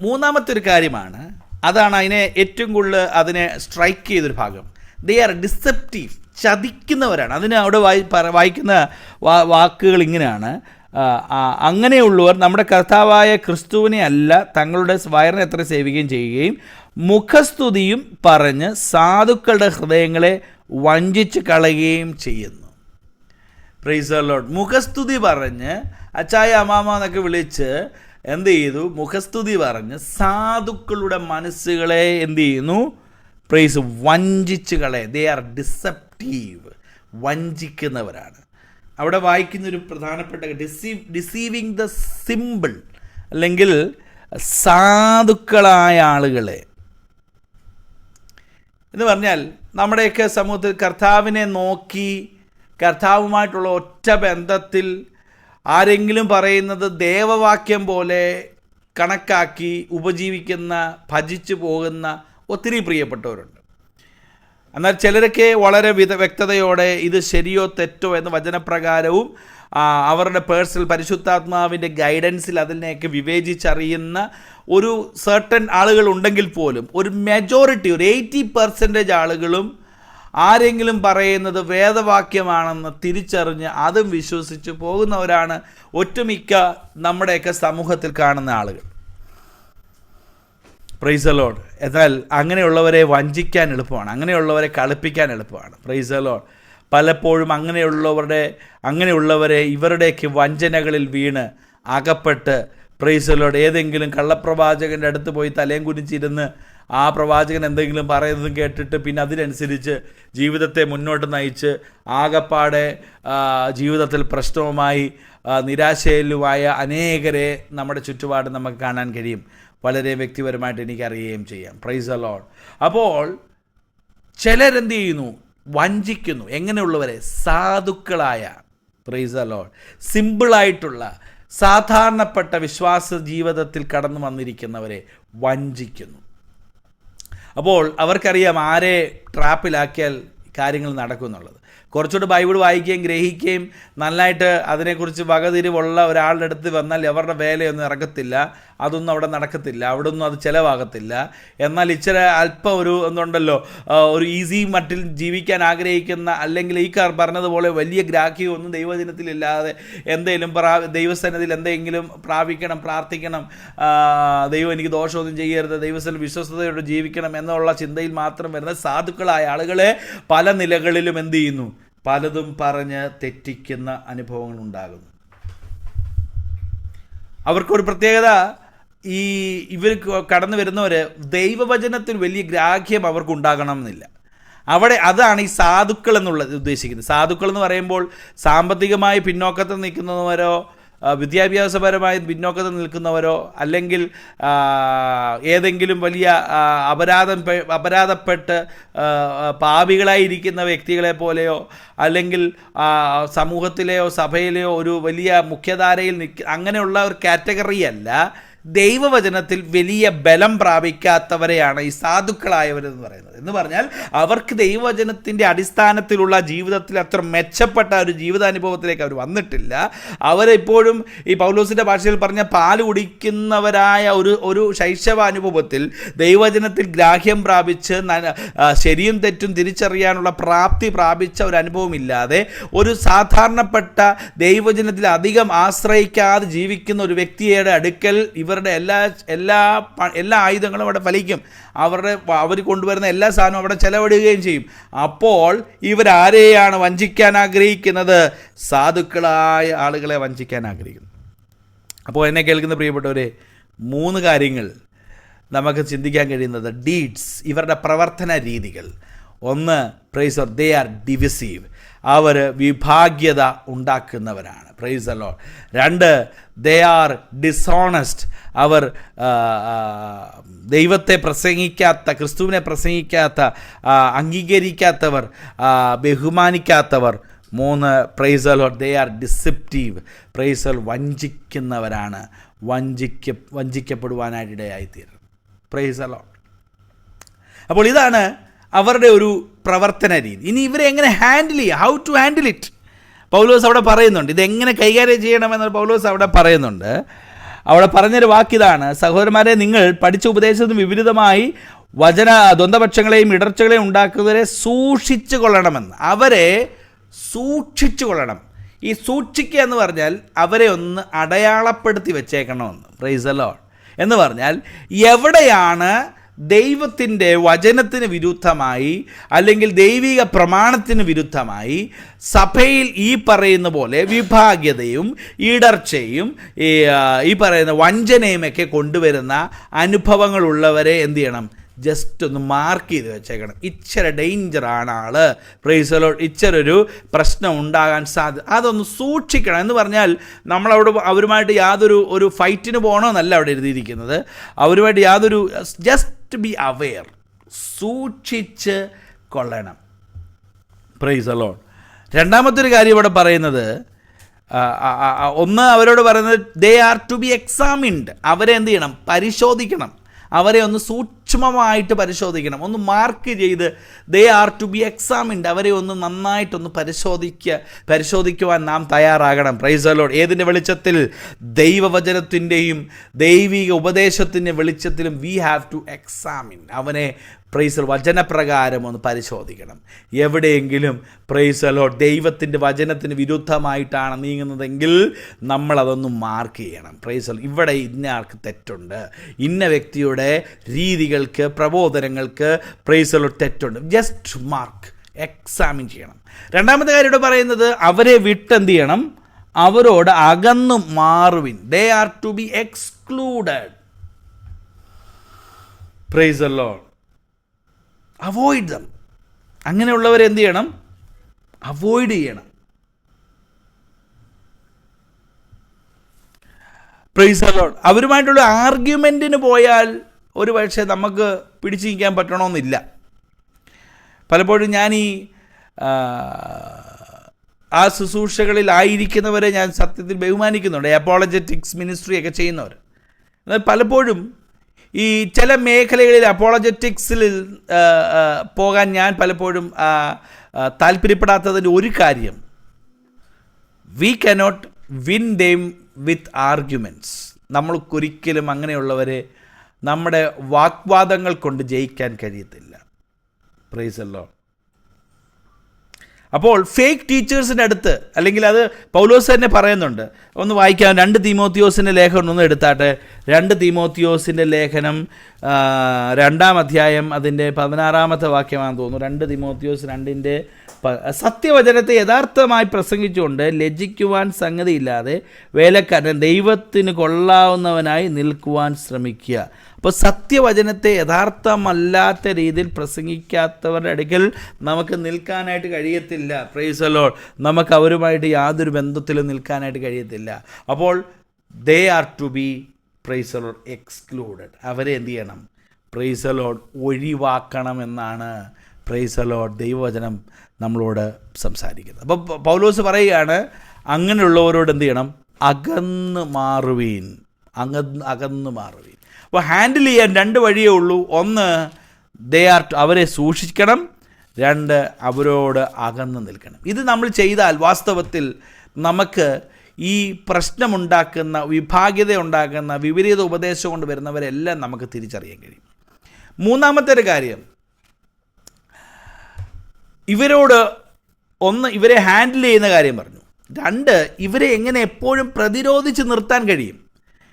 മൂന്നാമത്തെ ഒരു കാര്യമാണ്, അതാണ് അതിനെ ഏറ്റവും കൂടുതൽ അതിനെ സ്ട്രൈക്ക് ചെയ്തൊരു ഭാഗം. ദേ ആർ ഡിസെപ്റ്റീവ്, ചതിക്കുന്നവരാണ്. അതിന് അവിടെ വായിക്കുന്ന വാക്കുകൾ ഇങ്ങനെയാണ്: അങ്ങനെയുള്ളവർ നമ്മുടെ കർത്താവായ ക്രിസ്തുവിനെ അല്ല തങ്ങളുടെ വയറിനെ എത്ര സേവിക്കുകയും ചെയ്യുകയും മുഖസ്തുതിയും പറഞ്ഞ് സാധുക്കളുടെ ഹൃദയങ്ങളെ വഞ്ചിച്ച് കളയുകയും ചെയ്യുന്നു. Praise the Lord. മുഖസ്തുതി പറഞ്ഞ് അച്ചായ അമ്മാമ എന്നൊക്കെ വിളിച്ച് എന്ത് ചെയ്തു? മുഖസ്തുതി പറഞ്ഞ് സാധുക്കളുടെ മനസ്സുകളെ എന്ത് ചെയ്യുന്നു? പ്രൈസ് വഞ്ചിച്ച് കളയെ. ദേ ആർ ഡിസെപ്റ്റീവ്, വഞ്ചിക്കുന്നവരാണ്. അവിടെ വായിക്കുന്നൊരു പ്രധാനപ്പെട്ട ഡിസീവിങ് ദ സിമ്പിൾ, അല്ലെങ്കിൽ സാധുക്കളായ ആളുകളെ എന്ന് പറഞ്ഞാൽ നമ്മുടെയൊക്കെ സമൂഹത്തിൽ കർത്താവിനെ നോക്കി കർത്താവുമായിട്ടുള്ള ഒറ്റ ബന്ധത്തിൽ ആരെങ്കിലും പറയുന്നത് ദേവവാക്യം പോലെ കണക്കാക്കി ഉപജീവിക്കുന്ന, ഭജിച്ചു പോകുന്ന ഒത്തിരി പ്രിയപ്പെട്ടവരുണ്ട്. എന്നാൽ ചിലരൊക്കെ വളരെ വ്യക്തതയോടെ ഇത് ശരിയോ തെറ്റോ എന്ന വചനപ്രകാരവും അവരുടെ പേഴ്സണൽ പരിശുദ്ധാത്മാവിൻ്റെ ഗൈഡൻസിൽ അതിനെയൊക്കെ വിവേചിച്ചറിയുന്ന ഒരു സർട്ടൻ ആളുകൾ ഉണ്ടെങ്കിൽ പോലും ഒരു മെജോറിറ്റി, ഒരു 80% ആളുകളും ആരെങ്കിലും പറയുന്നത് വേദവാക്യമാണെന്ന് തിരിച്ചറിഞ്ഞ് അതും വിശ്വസിച്ച് പോകുന്നവരാണ് ഒട്ടുമിക്ക നമ്മുടെയൊക്കെ സമൂഹത്തിൽ കാണുന്ന ആളുകൾ. Price the Lord. എന്നാൽ അങ്ങനെയുള്ളവരെ വഞ്ചിക്കാൻ എളുപ്പമാണ്, അങ്ങനെയുള്ളവരെ കളിപ്പിക്കാൻ എളുപ്പമാണ്. Price the Lord. പലപ്പോഴും അങ്ങനെയുള്ളവരെ ഇവരുടെയൊക്കെ വഞ്ചനകളിൽ വീണ് അകപ്പെട്ട്, പ്രൈസ് ദി ലോർഡ്, ഏതെങ്കിലും കള്ളപ്രവാചകൻ്റെ അടുത്ത് പോയി തലയും കുനിച്ചിരുന്ന് ആ പ്രവാചകൻ എന്തെങ്കിലും പറയുന്നതും കേട്ടിട്ട് പിന്നെ അതിനനുസരിച്ച് ജീവിതത്തെ മുന്നോട്ട് നയിച്ച് ആകപ്പാടെ ജീവിതത്തിൽ പ്രശ്നവുമായി നിരാശയിലുമായ അനേകരെ നമ്മുടെ ചുറ്റുപാട് നമുക്ക് കാണാൻ കഴിയും. വളരെ വ്യക്തിപരമായിട്ട് എനിക്കറിയുകയും ചെയ്യാം. Price the Lord. അപ്പോൾ ചിലരെന്ത് ചെയ്യുന്നു? വഞ്ചിക്കുന്നു. എങ്ങനെയുള്ളവരെ? സാധുക്കളായ, പ്രൈസ് ദി ലോർഡ്, സിമ്പിളായിട്ടുള്ള സാധാരണപ്പെട്ട വിശ്വാസ ജീവിതത്തിൽ കടന്നു വന്നിരിക്കുന്നവരെ വഞ്ചിക്കുന്നു. അപ്പോൾ അവർക്കറിയാം ആരെ ട്രാപ്പിലാക്കിയാൽ കാര്യങ്ങൾ നടക്കും എന്നുള്ളത്. കുറച്ചുകൂടി ബൈബിൾ വായിക്കുകയും ഗ്രഹിക്കുകയും നന്നായിട്ട് അതിനെക്കുറിച്ച് വകതിരിവുള്ള ഒരാളുടെ അടുത്ത് വന്നാൽ അവരുടെ വേലയൊന്നും ഇറങ്ങത്തില്ല, അതൊന്നും അവിടെ നടക്കത്തില്ല, അവിടെ ഒന്നും അത് ചിലവാകത്തില്ല. എന്നാൽ ഇച്ചിരി അല്പം എന്തുണ്ടല്ലോ, ഒരു ഈസി മട്ടിൽ ജീവിക്കാൻ ആഗ്രഹിക്കുന്ന, അല്ലെങ്കിൽ ഈ പറഞ്ഞതുപോലെ വലിയ ഗ്രാഹ്യമൊന്നും ദൈവജനത്തിലില്ലാതെ എന്തെങ്കിലും ദൈവസന്നിധിയിൽ എന്തെങ്കിലും പ്രാപിക്കണം, പ്രാർത്ഥിക്കണം, ദൈവം എനിക്ക് ദോഷമൊന്നും ചെയ്യരുത്, ദൈവത്തിൽ വിശ്വസ്തയോടെ ജീവിക്കണം എന്നുള്ള ചിന്തയിൽ മാത്രം വരുന്ന സാധുക്കളായ ആളുകളെ പല നിലകളിലും എന്ത് ചെയ്യുന്നു? പലതും പറഞ്ഞ് തെറ്റിക്കുന്ന അനുഭവങ്ങൾ ഉണ്ടാകുന്നു. അവർക്കൊരു പ്രത്യേകത, ഇവർ കടന്നു വരുന്നവർ ദൈവവചനത്തിൽ വലിയ ഗ്രാഹ്യം അവർക്കുണ്ടാകണം എന്നില്ല. അതാണ് ഈ സാധുക്കൾ എന്നുള്ളത് ഉദ്ദേശിക്കുന്നത്. സാധുക്കൾ എന്ന് പറയുമ്പോൾ സാമ്പത്തികമായി പിന്നോക്കത്തിൽ നിൽക്കുന്നവരോ വിദ്യാഭ്യാസപരമായി പിന്നോക്കത്തിൽ നിൽക്കുന്നവരോ അല്ലെങ്കിൽ ഏതെങ്കിലും വലിയ അപരാധപ്പെട്ട് പാപികളായിരിക്കുന്ന വ്യക്തികളെ പോലെയോ അല്ലെങ്കിൽ സമൂഹത്തിലെയോ സഭയിലെയോ ഒരു വലിയ മുഖ്യധാരയിൽ അങ്ങനെയുള്ള ഒരു കാറ്റഗറിയല്ല. ദൈവവചനത്തിൽ വലിയ ബലം പ്രാപിക്കാത്തവരെയാണ് ഈ സാധുക്കളായവരെന്ന് പറയുന്നത്. എന്ന് പറഞ്ഞാൽ അവർക്ക് ദൈവവചനത്തിൻ്റെ അടിസ്ഥാനത്തിലുള്ള ജീവിതത്തിൽ അത്ര മെച്ചപ്പെട്ട ഒരു ജീവിതാനുഭവത്തിലേക്ക് അവർ വന്നിട്ടില്ല. അവരെപ്പോഴും ഈ പൗലോസിൻ്റെ ഭാഷയിൽ പറഞ്ഞ പാല് കുടിക്കുന്നവരായ ഒരു ശൈശവാനുഭവത്തിൽ ദൈവവചനത്തിൽ ഗ്രാഹ്യം പ്രാപിച്ച് ശരിയും തെറ്റും തിരിച്ചറിയാനുള്ള പ്രാപ്തി പ്രാപിച്ച ഒരു അനുഭവമില്ലാതെ ഒരു സാധാരണപ്പെട്ട ദൈവവചനത്തിൽ അധികം ആശ്രയിക്കാതെ ജീവിക്കുന്ന ഒരു വ്യക്തിയുടെ അടുക്കൽ ഇവരുടെ എല്ലാ ആയുധങ്ങളും അവിടെ ഫലിക്കും. അവർ കൊണ്ടുവരുന്ന എല്ലാ സാധനവും അവിടെ ചെലവിടുകയും ചെയ്യും. അപ്പോൾ ഇവരാരെയാണ് വഞ്ചിക്കാൻ ആഗ്രഹിക്കുന്നത്? സാധുക്കളായ ആളുകളെ വഞ്ചിക്കാൻ ആഗ്രഹിക്കുന്നു. അപ്പോൾ എന്നെ കേൾക്കുന്ന പ്രിയപ്പെട്ടവരെ, 3 കാര്യങ്ങൾ നമുക്ക് ചിന്തിക്കാൻ കഴിയുന്നത് ഡീഡ്സ്, ഇവരുടെ പ്രവർത്തന രീതികൾ. ഒന്ന് പ്രൈസ് ദേ ആർ ഡിവിസീവ്, അവർ വിഭാഗ്യത ഉണ്ടാക്കുന്നവരാണ്. Praise the Lord. രണ്ട്, ദേ ആർ ഡിസോണസ്റ്റ്, അവർ ദൈവത്തെ പ്രസംഗിക്കാത്ത, ക്രിസ്തുവിനെ പ്രസംഗിക്കാത്ത, അംഗീകരിക്കാത്തവർ, ബഹുമാനിക്കാത്തവർ. മൂന്ന്, praise the Lord, they are deceptive, praise the Lord, വഞ്ചിക്കുന്നവരാണ്, വഞ്ചിക്കപ്പെടുവാനായിട്ടിടയായിത്തീരും. Praise the Lord. അപ്പോൾ ഇതാണ് അവരുടെ ഒരു പ്രവർത്തന രീതി. ഇനി ഇവരെ എങ്ങനെ ഹാൻഡിൽ ചെയ്യുക, ഹൗ ടു ഹാൻഡിൽ ഇറ്റ്, പൗലോസ് അവിടെ പറയുന്നുണ്ട്. ഇതെങ്ങനെ കൈകാര്യം ചെയ്യണമെന്ന് പൗലോസ് അവിടെ പറയുന്നുണ്ട്. അവിടെ പറഞ്ഞൊരു വാക്കിതാണ്: സഹോദരന്മാരെ, നിങ്ങൾ പഠിച്ച ഉപദേശത്തിന് വിപരീതമായി ദ്വന്ദ്പക്ഷങ്ങളെയും ഇടർച്ചകളെയും ഉണ്ടാക്കുന്നവരെ സൂക്ഷിച്ചു കൊള്ളണമെന്ന്. അവരെ സൂക്ഷിച്ചു കൊള്ളണം. ഈ സൂക്ഷിക്കുക എന്ന് പറഞ്ഞാൽ അവരെ ഒന്ന് അടയാളപ്പെടുത്തി വെച്ചേക്കണമെന്ന്. Price the Lord. എന്ന് പറഞ്ഞാൽ എവിടെയാണ് ദൈവത്തിൻ്റെ വചനത്തിന് വിരുദ്ധമായി അല്ലെങ്കിൽ ദൈവിക പ്രമാണത്തിന് വിരുദ്ധമായി സഭയിൽ ഈ പറയുന്ന പോലെ വിഭാഗ്യതയും ഇടർച്ചയും ഈ പറയുന്ന വഞ്ചനയുമൊക്കെ കൊണ്ടുവരുന്ന അനുഭവങ്ങളുള്ളവരെ എന്ത് ചെയ്യണം? ജസ്റ്റ് ഒന്ന് മാർക്ക് ചെയ്ത് വെച്ചേക്കണം. ഇച്ചിരി ഡേഞ്ചറാണ് ആള്. Price the Lord. ഇച്ചിരൊരു പ്രശ്നം ഉണ്ടാകാൻ സാധ്യത, അതൊന്ന് സൂക്ഷിക്കണം. എന്ന് പറഞ്ഞാൽ നമ്മളവിടെ അവരുമായിട്ട് യാതൊരു ഫൈറ്റിന് പോകണമെന്നല്ല അവിടെ എഴുതിയിരിക്കുന്നത്. അവരുമായിട്ട് യാതൊരു, ജസ്റ്റ് ബി അവെയർ, സൂക്ഷിച്ച് കൊള്ളണം. Praise the Lord. രണ്ടാമത്തെ ഒരു കാര്യം ഇവിടെ പറയുന്നത്, ഒന്ന് അവരോട് പറയുന്നത് they are to be examined. അവരെ എന്ത് ചെയ്യണം? പരിശോധിക്കണം. അവരെ ഒന്ന് സൂക്ഷ്മമായിട്ട് പരിശോധിക്കണം, ഒന്ന് മാർക്ക് ചെയ്ത് they are to be examined. അവരെ ഒന്ന് നന്നായിട്ടൊന്ന് പരിശോധിക്കുവാൻ നാം തയ്യാറാകണം. Praise the Lord. ഏതിൻ്റെ വെളിച്ചത്തിൽ? ദൈവവചനത്തിൻ്റെയും ദൈവിക ഉപദേശത്തിൻ്റെ വെളിച്ചത്തിലും വി ഹാവ് ടു എക്സാമിൻ. അവനെ പ്രൈസ് വചനപ്രകാരം ഒന്ന് പരിശോധിക്കണം. എവിടെയെങ്കിലും പ്രൈസ് ദി ലോർഡ് ദൈവത്തിൻ്റെ വചനത്തിന് വിരുദ്ധമായിട്ടാണ് നീങ്ങുന്നതെങ്കിൽ നമ്മളതൊന്ന് മാർക്ക് ചെയ്യണം. Praise the Lord. ഇവിടെ ഇന്ന ആൾക്ക് തെറ്റുണ്ട്, ഇന്ന വ്യക്തിയുടെ രീതികൾക്ക്, പ്രബോധനങ്ങൾക്ക് പ്രൈസ് ദി ലോർഡ് തെറ്റുണ്ട്. ജസ്റ്റ് മാർക്ക്, എക്സാമിൻ ചെയ്യണം. രണ്ടാമത്തെ കാര്യം ഇവിടെ പറയുന്നത്, അവരെ വിട്ടെന്ത് ചെയ്യണം? അവരോട് അകന്നു മാറുവിൻ. They are to be excluded. Praise the Lord. Avoid them. അങ്ങനെയുള്ളവരെ എന്ത് ചെയ്യണം? അവോയ്ഡ് ചെയ്യണം. Praise the Lord. അവരുമായിട്ടുള്ള ആർഗ്യുമെൻറ്റിന് പോയാൽ ഒരു പക്ഷേ നമുക്ക് പിടിച്ചു നിൽക്കാൻ പറ്റണമെന്നില്ല. പലപ്പോഴും ഞാൻ ആ ശുശ്രൂഷകളിലായിരിക്കുന്നവരെ ഞാൻ സത്യത്തിൽ ബഹുമാനിക്കുന്നുണ്ട്, അപ്പോളജറ്റിക്സ് മിനിസ്ട്രിയൊക്കെ ചെയ്യുന്നവർ. എന്നാൽ പലപ്പോഴും ഈ ചില മേഖലകളിൽ അപ്പോളജറ്റിക്സിൽ പോകാൻ ഞാൻ പലപ്പോഴും താല്പര്യപ്പെടാത്തതിൻ്റെ ഒരു കാര്യം, we cannot win them with arguments. നമ്മൾക്കൊരിക്കലും അങ്ങനെയുള്ളവരെ നമ്മുടെ വാഗ്വാദങ്ങൾ കൊണ്ട് ജയിക്കാൻ കഴിയത്തില്ല. Praise the Lord. അപ്പോൾ ഫേക്ക് ടീച്ചേഴ്സിൻ്റെ അടുത്ത്, അല്ലെങ്കിൽ അത് പൗലോസ് തന്നെ പറയുന്നുണ്ട്. ഒന്ന് വായിക്കാം. 2 തീമോത്തിയോസിൻ്റെ ലേഖനം ഒന്ന് എടുത്താട്ടെ. 2 തീമോത്തിയോസിൻ്റെ ലേഖനം 2-ാം അധ്യായം അതിൻ്റെ 16-ാമത്തെ വാക്യമാണെന്ന് തോന്നുന്നു. 2 തീമോത്തിയോസ് 2-ന്റെ സത്യവചനത്തെ യഥാർത്ഥമായി പ്രസംഗിച്ചുകൊണ്ട് ലജ്ജിക്കുവാൻ സംഗതിയില്ലാതെ വേലക്കാരൻ ദൈവത്തിന് കൊള്ളാവുന്നവനായി നിൽക്കുവാൻ ശ്രമിക്കുക. അപ്പോൾ സത്യവചനത്തെ യഥാർത്ഥമല്ലാത്ത രീതിയിൽ പ്രസംഗിക്കാത്തവരുടെ അടുക്കൽ നമുക്ക് നിൽക്കാനായിട്ട് കഴിയത്തില്ല. Praise the Lord. നമുക്ക് അവരുമായിട്ട് യാതൊരു ബന്ധത്തിലും നിൽക്കാനായിട്ട് കഴിയത്തില്ല. അപ്പോൾ they are to be praise the Lord excluded. അവരെ എന്ത് ചെയ്യണം? പ്രൈസ് ദി ലോർഡ് ഒഴിവാക്കണമെന്നാണ് പ്രൈസ് ദി ലോർഡ് ദൈവവചനം നമ്മളോട് സംസാരിക്കുന്നത്. അപ്പോൾ പൗലോസ് പറയുകയാണ്, അങ്ങനെയുള്ളവരോട് എന്ത് ചെയ്യണം? അകന്ന് മാറുവീൻ. അകന്ന് മാറുവീൻ. അപ്പോൾ ഹാൻഡിൽ ചെയ്യാൻ 2 വഴിയേ ഉള്ളൂ. ഒന്ന്, അവരെ സൂക്ഷിക്കണം. 2, അവരോട് അകന്ന് നിൽക്കണം. ഇത് നമ്മൾ ചെയ്താൽ വാസ്തവത്തിൽ നമുക്ക് ഈ പ്രശ്നമുണ്ടാക്കുന്ന, വിഭാഗ്യത ഉണ്ടാക്കുന്ന, വിപരീത ഉപദേശം കൊണ്ട് വരുന്നവരെല്ലാം നമുക്ക് തിരിച്ചറിയാൻ കഴിയും. മൂന്നാമത്തെ ഒരു കാര്യം, ഇവരോട് ഇവരെ ഹാൻഡിൽ ചെയ്യുന്ന കാര്യം പറഞ്ഞു. 2, ഇവരെ എങ്ങനെ എപ്പോഴും പ്രതിരോധിച്ച് നിർത്താൻ കഴിയും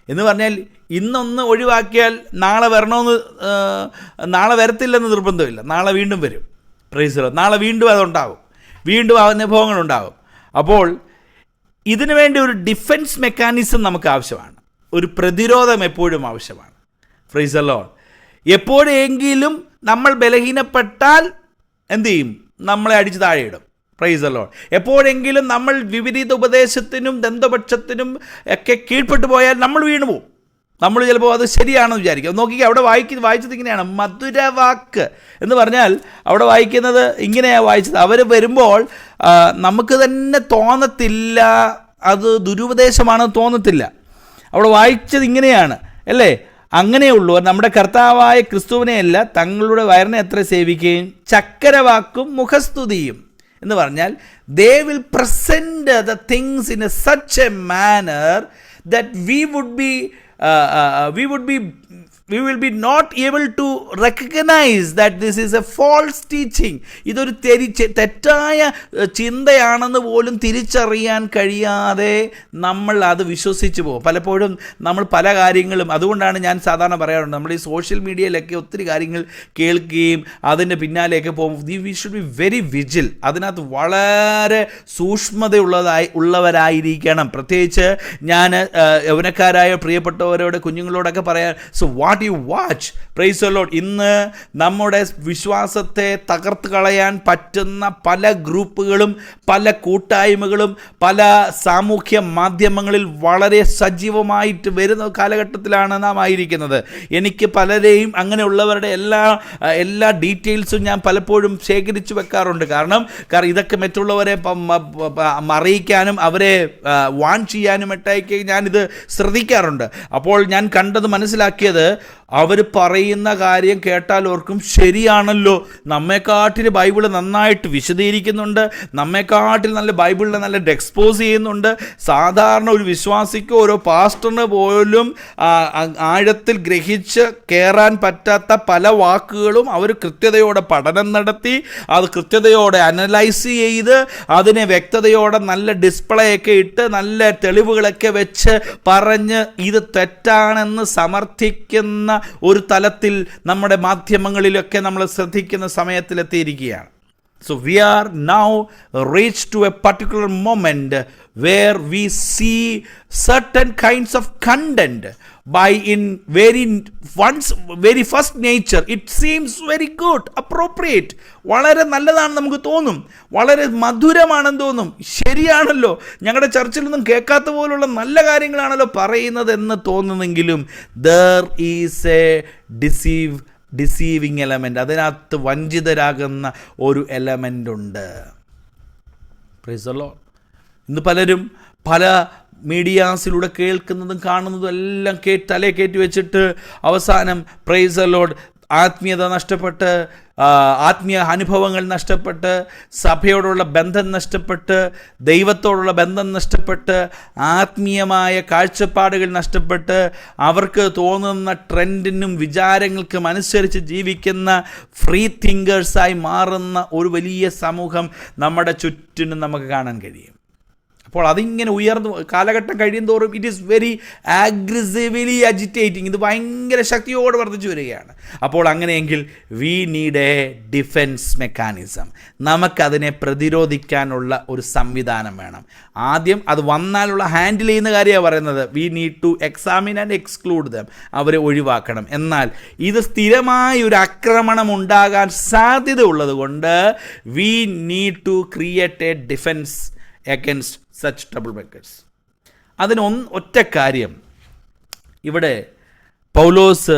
എന്ന് പറഞ്ഞാൽ, ഇന്നൊന്ന് ഒഴിവാക്കിയാൽ നാളെ വരത്തില്ലെന്ന് നിർബന്ധമില്ല. നാളെ വീണ്ടും വരും. Price the Lord. നാളെ വീണ്ടും അതുണ്ടാകും, വീണ്ടും അനുഭവങ്ങളുണ്ടാകും. അപ്പോൾ ഇതിനു വേണ്ടി ഒരു ഡിഫൻസ് മെക്കാനിസം നമുക്ക് ആവശ്യമാണ്. ഒരു പ്രതിരോധം എപ്പോഴും ആവശ്യമാണ്. Price the Lord. എപ്പോഴെങ്കിലും നമ്മൾ ബലഹീനപ്പെട്ടാൽ എന്തു ചെയ്യും? നമ്മളെ അടിച്ച് താഴെയിടും. Price the Lord. എപ്പോഴെങ്കിലും നമ്മൾ വിപരീത ഉപദേശത്തിനും ദന്തപക്ഷത്തിനും ഒക്കെ കീഴ്പ്പെട്ടു പോയാൽ നമ്മൾ വീണു പോകും. നമ്മൾ ചിലപ്പോൾ അത് ശരിയാണെന്ന് വിചാരിക്കും. നോക്കിക്കുക, അവിടെ വായിച്ചത് ഇങ്ങനെയാണ്. മധുരവാക്ക് എന്ന് പറഞ്ഞാൽ അവിടെ വായിക്കുന്നത് ഇങ്ങനെയാണ് വായിച്ചത്. അവർ വരുമ്പോൾ നമുക്ക് തന്നെ തോന്നത്തില്ല, അത് ദുരുപദേശമാണെന്ന് തോന്നത്തില്ല. അവിടെ വായിച്ചത് ഇങ്ങനെയാണ് അല്ലേ? അങ്ങനെയുള്ളവർ നമ്മുടെ കർത്താവായ ക്രിസ്തുവിനെയല്ല തങ്ങളുടെ വയറിനെ എത്ര സേവിക്കുകയും ചക്കരവാക്കും മുഖസ്തുതിയും എന്ന് പറഞ്ഞാൽ they will present the things in such a manner that we will be not able to recognize that this is a false teaching. ഇതൊരു തെറ്റായ ചിന്തയാണെന്ന് പോലും തിരിച്ചറിയാൻ കഴിയാതെ നമ്മൾ അത് വിശ്വസിച്ച് പോകും. പലപ്പോഴും നമ്മൾ പല കാര്യങ്ങളും, അതുകൊണ്ടാണ് ഞാൻ സാധാരണ പറയാറുണ്ട്, നമ്മൾ ഈ സോഷ്യൽ മീഡിയയിലൊക്കെ ഒത്തിരി കാര്യങ്ങൾ കേൾക്കുകയും അതിൻ്റെ പിന്നാലെയൊക്കെ പോകും. V should be very vigil. അതിനകത്ത് വളരെ ഉള്ളവരായിരിക്കണം. പ്രത്യേകിച്ച് ഞാൻ യൗവനക്കാരായ പ്രിയപ്പെട്ടവരോട്, കുഞ്ഞുങ്ങളോടൊക്കെ പറയാൻ, so what you watch. Price the Lord. ഇന്ന് നമ്മുടെ വിശ്വാസത്തെ തകർത്ത് കളയാൻ പറ്റുന്ന പല ഗ്രൂപ്പുകളും പല കൂട്ടായ്മകളും പല സാമൂഹ്യ മാധ്യമങ്ങളിൽ വളരെ സജീവമായിട്ട് വരുന്ന കാലഘട്ടത്തിലാണ് നാം ആയിരിക്കുന്നത്. എനിക്ക് പലരെയും അങ്ങനെയുള്ളവരുടെ എല്ലാ ഡീറ്റെയിൽസും ഞാൻ പലപ്പോഴും ശേഖരിച്ചു വെക്കാറുണ്ട്. കാരണം ഇതൊക്കെ മറ്റുള്ളവരെ അറിയിക്കാനും അവരെ വാൺ ചെയ്യാനുമൊക്കെ ഞാനിത് ശ്രദ്ധിക്കാറുണ്ട്. അപ്പോൾ ഞാൻ കണ്ടത്, മനസ്സിലാക്കിയത്, അവർ പറയുന്ന കാര്യം കേട്ടാൽ ഓർക്കും ശരിയാണല്ലോ, നമ്മെക്കാട്ടിൽ ബൈബിൾ നന്നായിട്ട് വിശദീകരിക്കുന്നുണ്ട്, നമ്മെക്കാട്ടിൽ നല്ല ബൈബിളിനെ നല്ല എക്സ്പോസ് ചെയ്യുന്നുണ്ട്. സാധാരണ ഒരു വിശ്വാസിക്കോ ഓരോ പാസ്റ്ററിന് പോലും ആഴത്തിൽ ഗ്രഹിച്ച് കയറാൻ പറ്റാത്ത പല വാക്കുകളും അവർ കൃത്യതയോടെ പഠനം നടത്തി അത് കൃത്യതയോടെ അനലൈസ് ചെയ്ത് അതിനെ വ്യക്തതയോടെ നല്ല ഡിസ്പ്ലേ ഒക്കെ ഇട്ട് നല്ല തെളിവുകളൊക്കെ വെച്ച് പറഞ്ഞ് ഇത് തെറ്റാണെന്ന് സമർത്ഥിക്കുന്ന ഒരു തലത്തിൽ നമ്മുടെ മാധ്യമങ്ങളിലൊക്കെ നമ്മൾ ശ്രദ്ധിക്കുന്ന സമയത്തിലെത്തിയിരിക്കുകയാണ്. So we are now reached to a particular moment where we see certain kinds of content by in very first nature it seems very good, appropriate, വളരെ നല്ലതാണ് നമുക്ക് തോന്നും, വളരെ മധുരമാണെന്ന് തോന്നും, ശരിയാണല്ലോ, ഞങ്ങളുടെ ചർച്ചിലൊന്നും കേൾക്കാത്ത പോലുള്ള നല്ല കാര്യങ്ങളാണല്ലോ പറയുന്നത് എന്ന് തോന്നുന്നെങ്കിലും there is a deceiving element, അതിനകത്ത് വഞ്ചിതരാകുന്ന ഒരു എലമെൻ്റ് ഉണ്ട്. Price the Lord. ഇന്ന് പലരും പല മീഡിയാസിലൂടെ കേൾക്കുന്നതും കാണുന്നതും എല്ലാം തലേ കയറ്റി വെച്ചിട്ട് അവസാനം പ്രൈസ് ദി ലോർഡ് ആത്മീയത നഷ്ടപ്പെട്ട്, ആത്മീയ അനുഭവങ്ങൾ നഷ്ടപ്പെട്ട്, സഭയോടുള്ള ബന്ധം നഷ്ടപ്പെട്ട്, ദൈവത്തോടുള്ള ബന്ധം നഷ്ടപ്പെട്ട്, ആത്മീയമായ കാഴ്ചപ്പാടുകൾ നഷ്ടപ്പെട്ട്, അവർക്ക് തോന്നുന്ന ട്രെൻഡിനും വിചാരങ്ങൾക്കും അനുസരിച്ച് ജീവിക്കുന്ന ഫ്രീ തിങ്കേഴ്സായി മാറുന്ന ഒരു വലിയ സമൂഹം നമ്മുടെ ചുറ്റിനും നമുക്ക് കാണാൻ കഴിയും. അപ്പോൾ അതിങ്ങനെ ഉയർന്നു കാലഘട്ടം കഴിയും തോറും it is very aggressively agitating. ഇത് ഭയങ്കര ശക്തിയോടെ വർദ്ധിച്ചു വരികയാണ്. അപ്പോൾ അങ്ങനെയെങ്കിൽ we need A defence mechanism. നമുക്കതിനെ പ്രതിരോധിക്കാനുള്ള ഒരു സംവിധാനം വേണം. ആദ്യം അത് വന്നാലുള്ള ഹാൻഡിൽ ചെയ്യുന്ന കാര്യമാണ് പറയുന്നത്. We need to examine and exclude them. അവരെ ഒഴിവാക്കണം. എന്നാൽ ഇത് സ്ഥിരമായ ഒരു ആക്രമണം ഉണ്ടാകാൻ സാധ്യത ഉള്ളത് കൊണ്ട് we need to create a defence against such troublemakers. അതിന് ഒറ്റ കാര്യം ഇവിടെ പൗലോസ്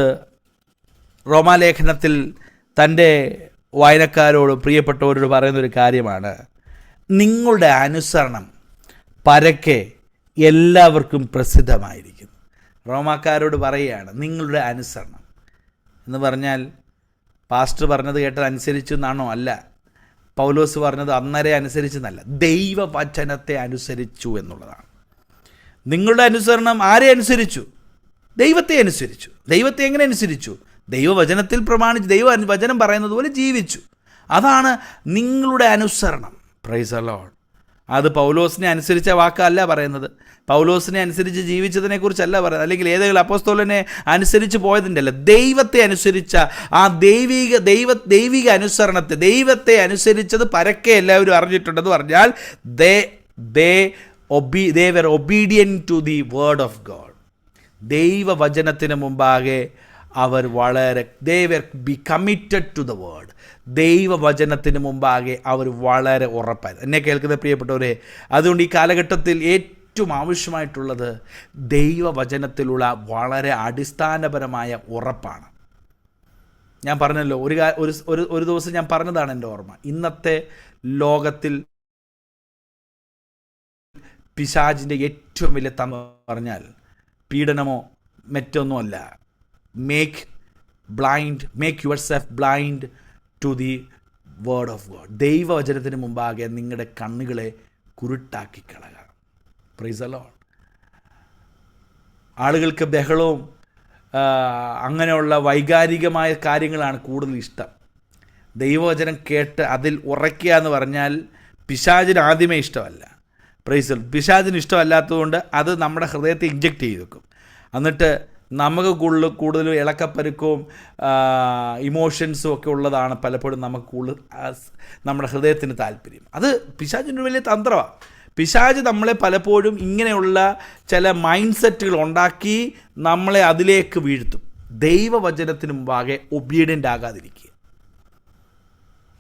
റോമാലേഖനത്തിൽ തൻ്റെ വായനക്കാരോട്, പ്രിയപ്പെട്ടവരോട് പറയുന്നൊരു കാര്യമാണ്. നിങ്ങളുടെ അനുസരണം പരക്കെ എല്ലാവർക്കും പ്രസിദ്ധമായിരിക്കുന്നു. റോമാക്കാരോട് പറയുകയാണ് നിങ്ങളുടെ അനുസരണം എന്ന് പറഞ്ഞാൽ പാസ്റ്റർ പറഞ്ഞത് കേട്ടത് അനുസരിച്ചു എന്നാണോ? അല്ല. പൗലോസ് പറഞ്ഞത് അന്നേരം അനുസരിച്ചെന്നല്ല, ദൈവവചനത്തെ അനുസരിച്ചു എന്നുള്ളതാണ്. നിങ്ങളുടെ അനുസരണം ആരെ അനുസരിച്ചു? ദൈവത്തെ അനുസരിച്ചു. ദൈവത്തെ എങ്ങനെ അനുസരിച്ചു? ദൈവവചനത്തിൽ പ്രമാണിച്ച് ദൈവവചനം പറയുന്നത് പോലെ ജീവിച്ചു. അതാണ് നിങ്ങളുടെ അനുസരണം. Price the Lord. അത് പൗലോസിനെ അനുസരിച്ച വാക്കല്ല പറയുന്നത്, പൗലോസിനെ അനുസരിച്ച് ജീവിച്ചതിനെക്കുറിച്ചല്ല പറയുന്നത്, അല്ലെങ്കിൽ ഏതെങ്കിലും അപ്പോസ്തലനെ അനുസരിച്ച് പോയതിൻ്റെ അല്ല. ദൈവത്തെ അനുസരിച്ച ആ ദൈവിക അനുസരണത്തെ, ദൈവത്തെ അനുസരിച്ചത് പരക്കെ എല്ലാവരും അറിഞ്ഞിട്ടുണ്ടെന്ന് പറഞ്ഞാൽ they were obedient to the word of God. ദൈവവചനത്തിന് മുമ്പാകെ അവർ വളരെ they were be committed to the word. ദൈവവചനത്തിന് മുമ്പാകെ അവർ വളരെ ഉറപ്പായിരുന്നു. എന്നെ കേൾക്കുന്ന പ്രിയപ്പെട്ടവരെ, അതുകൊണ്ട് ഈ കാലഘട്ടത്തിൽ ഏറ്റവും ആവശ്യമായിട്ടുള്ളത് ദൈവവചനത്തിലുള്ള വളരെ അടിസ്ഥാനപരമായ ഉറപ്പാണ്. ഞാൻ പറഞ്ഞല്ലോ, ഒരു ദിവസം ഞാൻ പറഞ്ഞതാണ് എൻ്റെ ഓർമ്മ. ഇന്നത്തെ ലോകത്തിൽ പിശാചിൻ്റെ ഏറ്റവും വലിയ പറഞ്ഞാൽ പീഡനമോ മറ്റൊന്നുമല്ല. Make yourself blind to the word of God. ദൈവവചനത്തിന് മുമ്പാകെ നിങ്ങളുടെ കണ്ണുകളെ കുരുട്ടാക്കി കളയുക. Praise the Lord. ആളുകൾക്ക് ബഹളവും അങ്ങനെയുള്ള വൈകാരികമായ കാര്യങ്ങളാണ് കൂടുതൽ ഇഷ്ടം. ദൈവവചനം കേട്ട് അതിൽ ഉറയ്ക്കുക എന്ന് പറഞ്ഞാൽ പിശാചിന് ആദ്യമേ ഇഷ്ടമല്ല. Price the Lord. പിശാചിന് ഇഷ്ടമല്ലാത്തതുകൊണ്ട് അത് നമ്മുടെ ഹൃദയത്തെ ഇഞ്ചെക്റ്റ് ചെയ്ത് വെക്കും. എന്നിട്ട് നമുക്ക് കൂടുതലും ഇളക്കപ്പരുക്കവും ഇമോഷൻസും ഒക്കെ ഉള്ളതാണ് പലപ്പോഴും നമുക്ക് കൂടുതൽ നമ്മുടെ ഹൃദയത്തിന് താല്പര്യം. അത് പിശാചിൻ്റെ വലിയ തന്ത്രമാണ്. പിശാച് നമ്മളെ പലപ്പോഴും ഇങ്ങനെയുള്ള ചില മൈൻഡ് സെറ്റുകൾ ഉണ്ടാക്കി നമ്മളെ അതിലേക്ക് വീഴ്ത്തും. ദൈവവചനത്തിന് മുമ്പാകെ ഒബീഡിയൻ്റ് ആകാതിരിക്കുക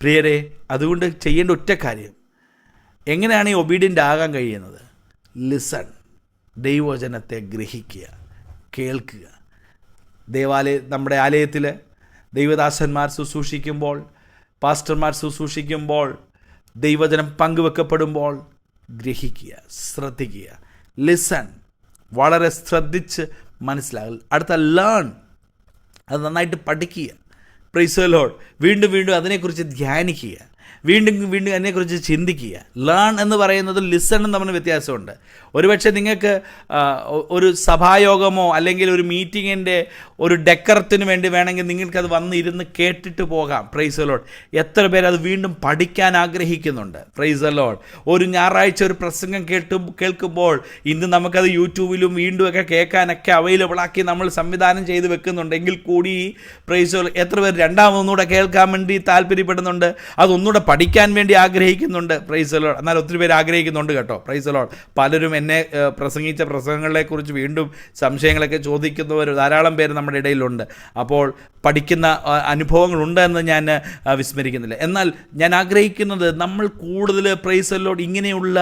പ്രിയരെ. അതുകൊണ്ട് ചെയ്യേണ്ട ഒറ്റ കാര്യം, എങ്ങനെയാണ് ഈ ഒബീഡിയൻ്റ് ആകാൻ കഴിയുന്നത്? ലിസൺ. ദൈവവചനത്തെ ഗ്രഹിക്കുക, കേൾക്കുക. നമ്മുടെ ആലയത്തിൽ ദൈവദാസന്മാർ ശുശ്രൂഷിക്കുമ്പോൾ, പാസ്റ്റർമാർ ശുശ്രൂഷിക്കുമ്പോൾ, ദൈവവചനം പങ്കുവെക്കപ്പെടുമ്പോൾ ഗ്രഹിക്കുക, ശ്രദ്ധിക്കുക. ലിസൺ. വളരെ ശ്രദ്ധിച്ച് മനസ്സിലാകുക. അടുത്ത ലേൺ. അത് നന്നായിട്ട് പഠിക്കുക. Price the Lord. വീണ്ടും വീണ്ടും അതിനെക്കുറിച്ച് ധ്യാനിക്കുക, വീണ്ടും വീണ്ടും അതിനെക്കുറിച്ച് ചിന്തിക്കുക. ലേൺ എന്ന് പറയുന്നതും ലിസണും തമ്മിൽ വ്യത്യാസമുണ്ട്. ഒരുപക്ഷെ നിങ്ങൾക്ക് ഒരു സഭായോഗമോ അല്ലെങ്കിൽ ഒരു മീറ്റിങ്ങിൻ്റെ ഒരു ഡെക്കറത്തിന് വേണ്ടി വേണമെങ്കിൽ നിങ്ങൾക്കത് വന്നിരുന്ന് കേട്ടിട്ട് പോകാം. Price the Lord. എത്ര പേര് അത് വീണ്ടും പഠിക്കാൻ ആഗ്രഹിക്കുന്നുണ്ട്. Price the Lord. ഒരു ഞായറാഴ്ച ഒരു പ്രസംഗം കേൾക്കുമ്പോൾ ഇന്ന് നമുക്കത് യൂട്യൂബിലും വീണ്ടുമൊക്കെ കേൾക്കാനൊക്കെ അവൈലബിളാക്കി നമ്മൾ സംവിധാനം ചെയ്ത് വെക്കുന്നുണ്ടെങ്കിൽ കൂടി പ്രൈസ് ദി ലോർഡ്, എത്ര പേർ രണ്ടാമതൊന്നുകൂടെ കേൾക്കാൻ വേണ്ടി താല്പര്യപ്പെടുന്നുണ്ട്, അതൊന്നുകൂടെ പഠിക്കാൻ വേണ്ടി ആഗ്രഹിക്കുന്നുണ്ട്. Price the Lord. എന്നാൽ ഒത്തിരി പേര് ആഗ്രഹിക്കുന്നുണ്ട് കേട്ടോ. Price the Lord. പലരും എന്നെ പ്രസംഗിച്ച പ്രസംഗങ്ങളെക്കുറിച്ച് വീണ്ടും സംശയങ്ങളൊക്കെ ചോദിക്കുന്നവർ ധാരാളം പേര് നമ്മുടെ ഇടയിലുണ്ട്. അപ്പോൾ പഠിക്കുന്ന അനുഭവങ്ങളുണ്ട് എന്ന് ഞാൻ വിസ്മരിക്കുന്നില്ല. എന്നാൽ ഞാൻ ആഗ്രഹിക്കുന്നത് നമ്മൾ കൂടുതൽ പ്രൈസ് ദി ലോർഡ് ഇങ്ങനെയുള്ള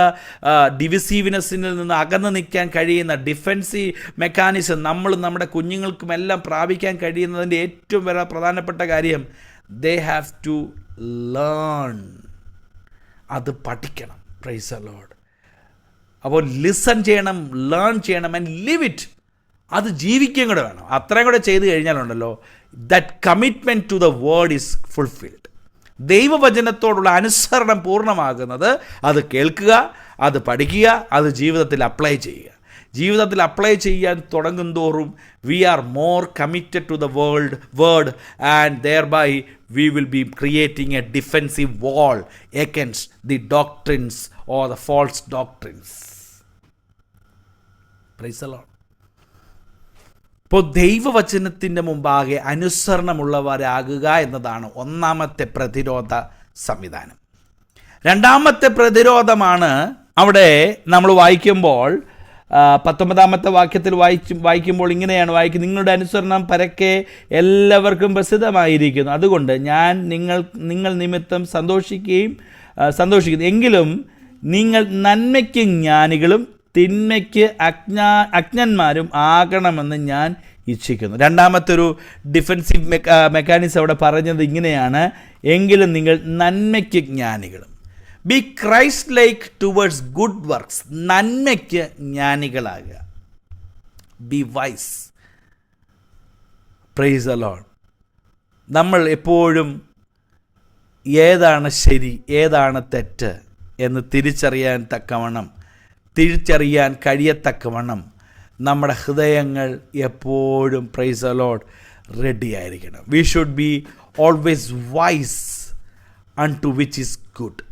ഡിവിസീവ്നെസ്സിൽ നിന്ന് അകന്നു നിൽക്കാൻ കഴിയുന്ന ഡിഫെൻസീവ് മെക്കാനിസം നമ്മളും നമ്മുടെ കുഞ്ഞുങ്ങൾക്കും എല്ലാം പ്രാപിക്കാൻ കഴിയുന്നതിൻ്റെ ഏറ്റവും പ്രധാനപ്പെട്ട കാര്യം they have to learn. അത് പഠിക്കണം. Praise the Lord. അപ്പോൾ ലിസൺ ചെയ്യണം, ലേൺ ചെയ്യണം, ആൻഡ് ലിവ് ഇറ്റ്. അത് ജീവിക്കുകയും കൂടെ വേണം. അത്രയും കൂടെ ചെയ്ത് കഴിഞ്ഞാലുണ്ടല്ലോ, that commitment to the word is fulfilled. ദൈവവചനത്തോടുള്ള അനുസരണം പൂർണ്ണമാകുന്നത് അത് കേൾക്കുക, അത് പഠിക്കുക, അത് ജീവിതത്തിൽ അപ്ലൈ ചെയ്യുക. ജീവിതത്തിൽ അപ്ലൈ ചെയ്യാൻ തുടങ്ങും തോറും we are more committed to the word and thereby we will be creating a defensive wall against the doctrines or the false doctrines. Praise the Lord. ഇപ്പോൾ ദൈവവചനത്തിൻ്റെ മുമ്പാകെ അനുസരണമുള്ളവരാകുക എന്നതാണ് ഒന്നാമത്തെ പ്രതിരോധ സംവിധാനം. രണ്ടാമത്തെ പ്രതിരോധമാണ് അവിടെ നമ്മൾ വായിക്കുമ്പോൾ 19-ാമത്തെ വാക്യത്തിൽ വായിക്കുമ്പോൾ ഇങ്ങനെയാണ് വായിക്കുന്നത്: നിങ്ങളുടെ അനുസരണം പരക്കെ എല്ലാവർക്കും പ്രസിദ്ധമായിരിക്കുന്നു, അതുകൊണ്ട് ഞാൻ നിങ്ങൾ നിമിത്തം സന്തോഷിക്കുന്നു. എങ്കിലും നിങ്ങൾ നന്മയ്ക്ക് ജ്ഞാനികളും തിന്മയ്ക്ക് അജ്ഞന്മാരും ആകണമെന്ന് ഞാൻ ഇച്ഛിക്കുന്നു. രണ്ടാമത്തെ ഒരു ഡിഫെൻസീവ് മെക്കാനിസം അവിടെ പറഞ്ഞത് ഇങ്ങനെയാണ്: എങ്കിലും നിങ്ങൾ നന്മയ്ക്ക് ജ്ഞാനികളും. Be Christ like towards good works. നന്മയ്ക്ക് ജ്ഞാനികളാകുക. Be wise. Praise the Lord. നമ്മൾ എപ്പോഴും ഏതാണ് ശരി ഏതാണ് തെറ്റ് എന്ന് തിരിച്ചറിയാൻ കഴിയത്തക്കവണ്ണം നമ്മുടെ ഹൃദയങ്ങൾ എപ്പോഴും പ്രൈസ് ദി ലോർഡ് റെഡി ആയിരിക്കണം. We should be always wise unto which is good.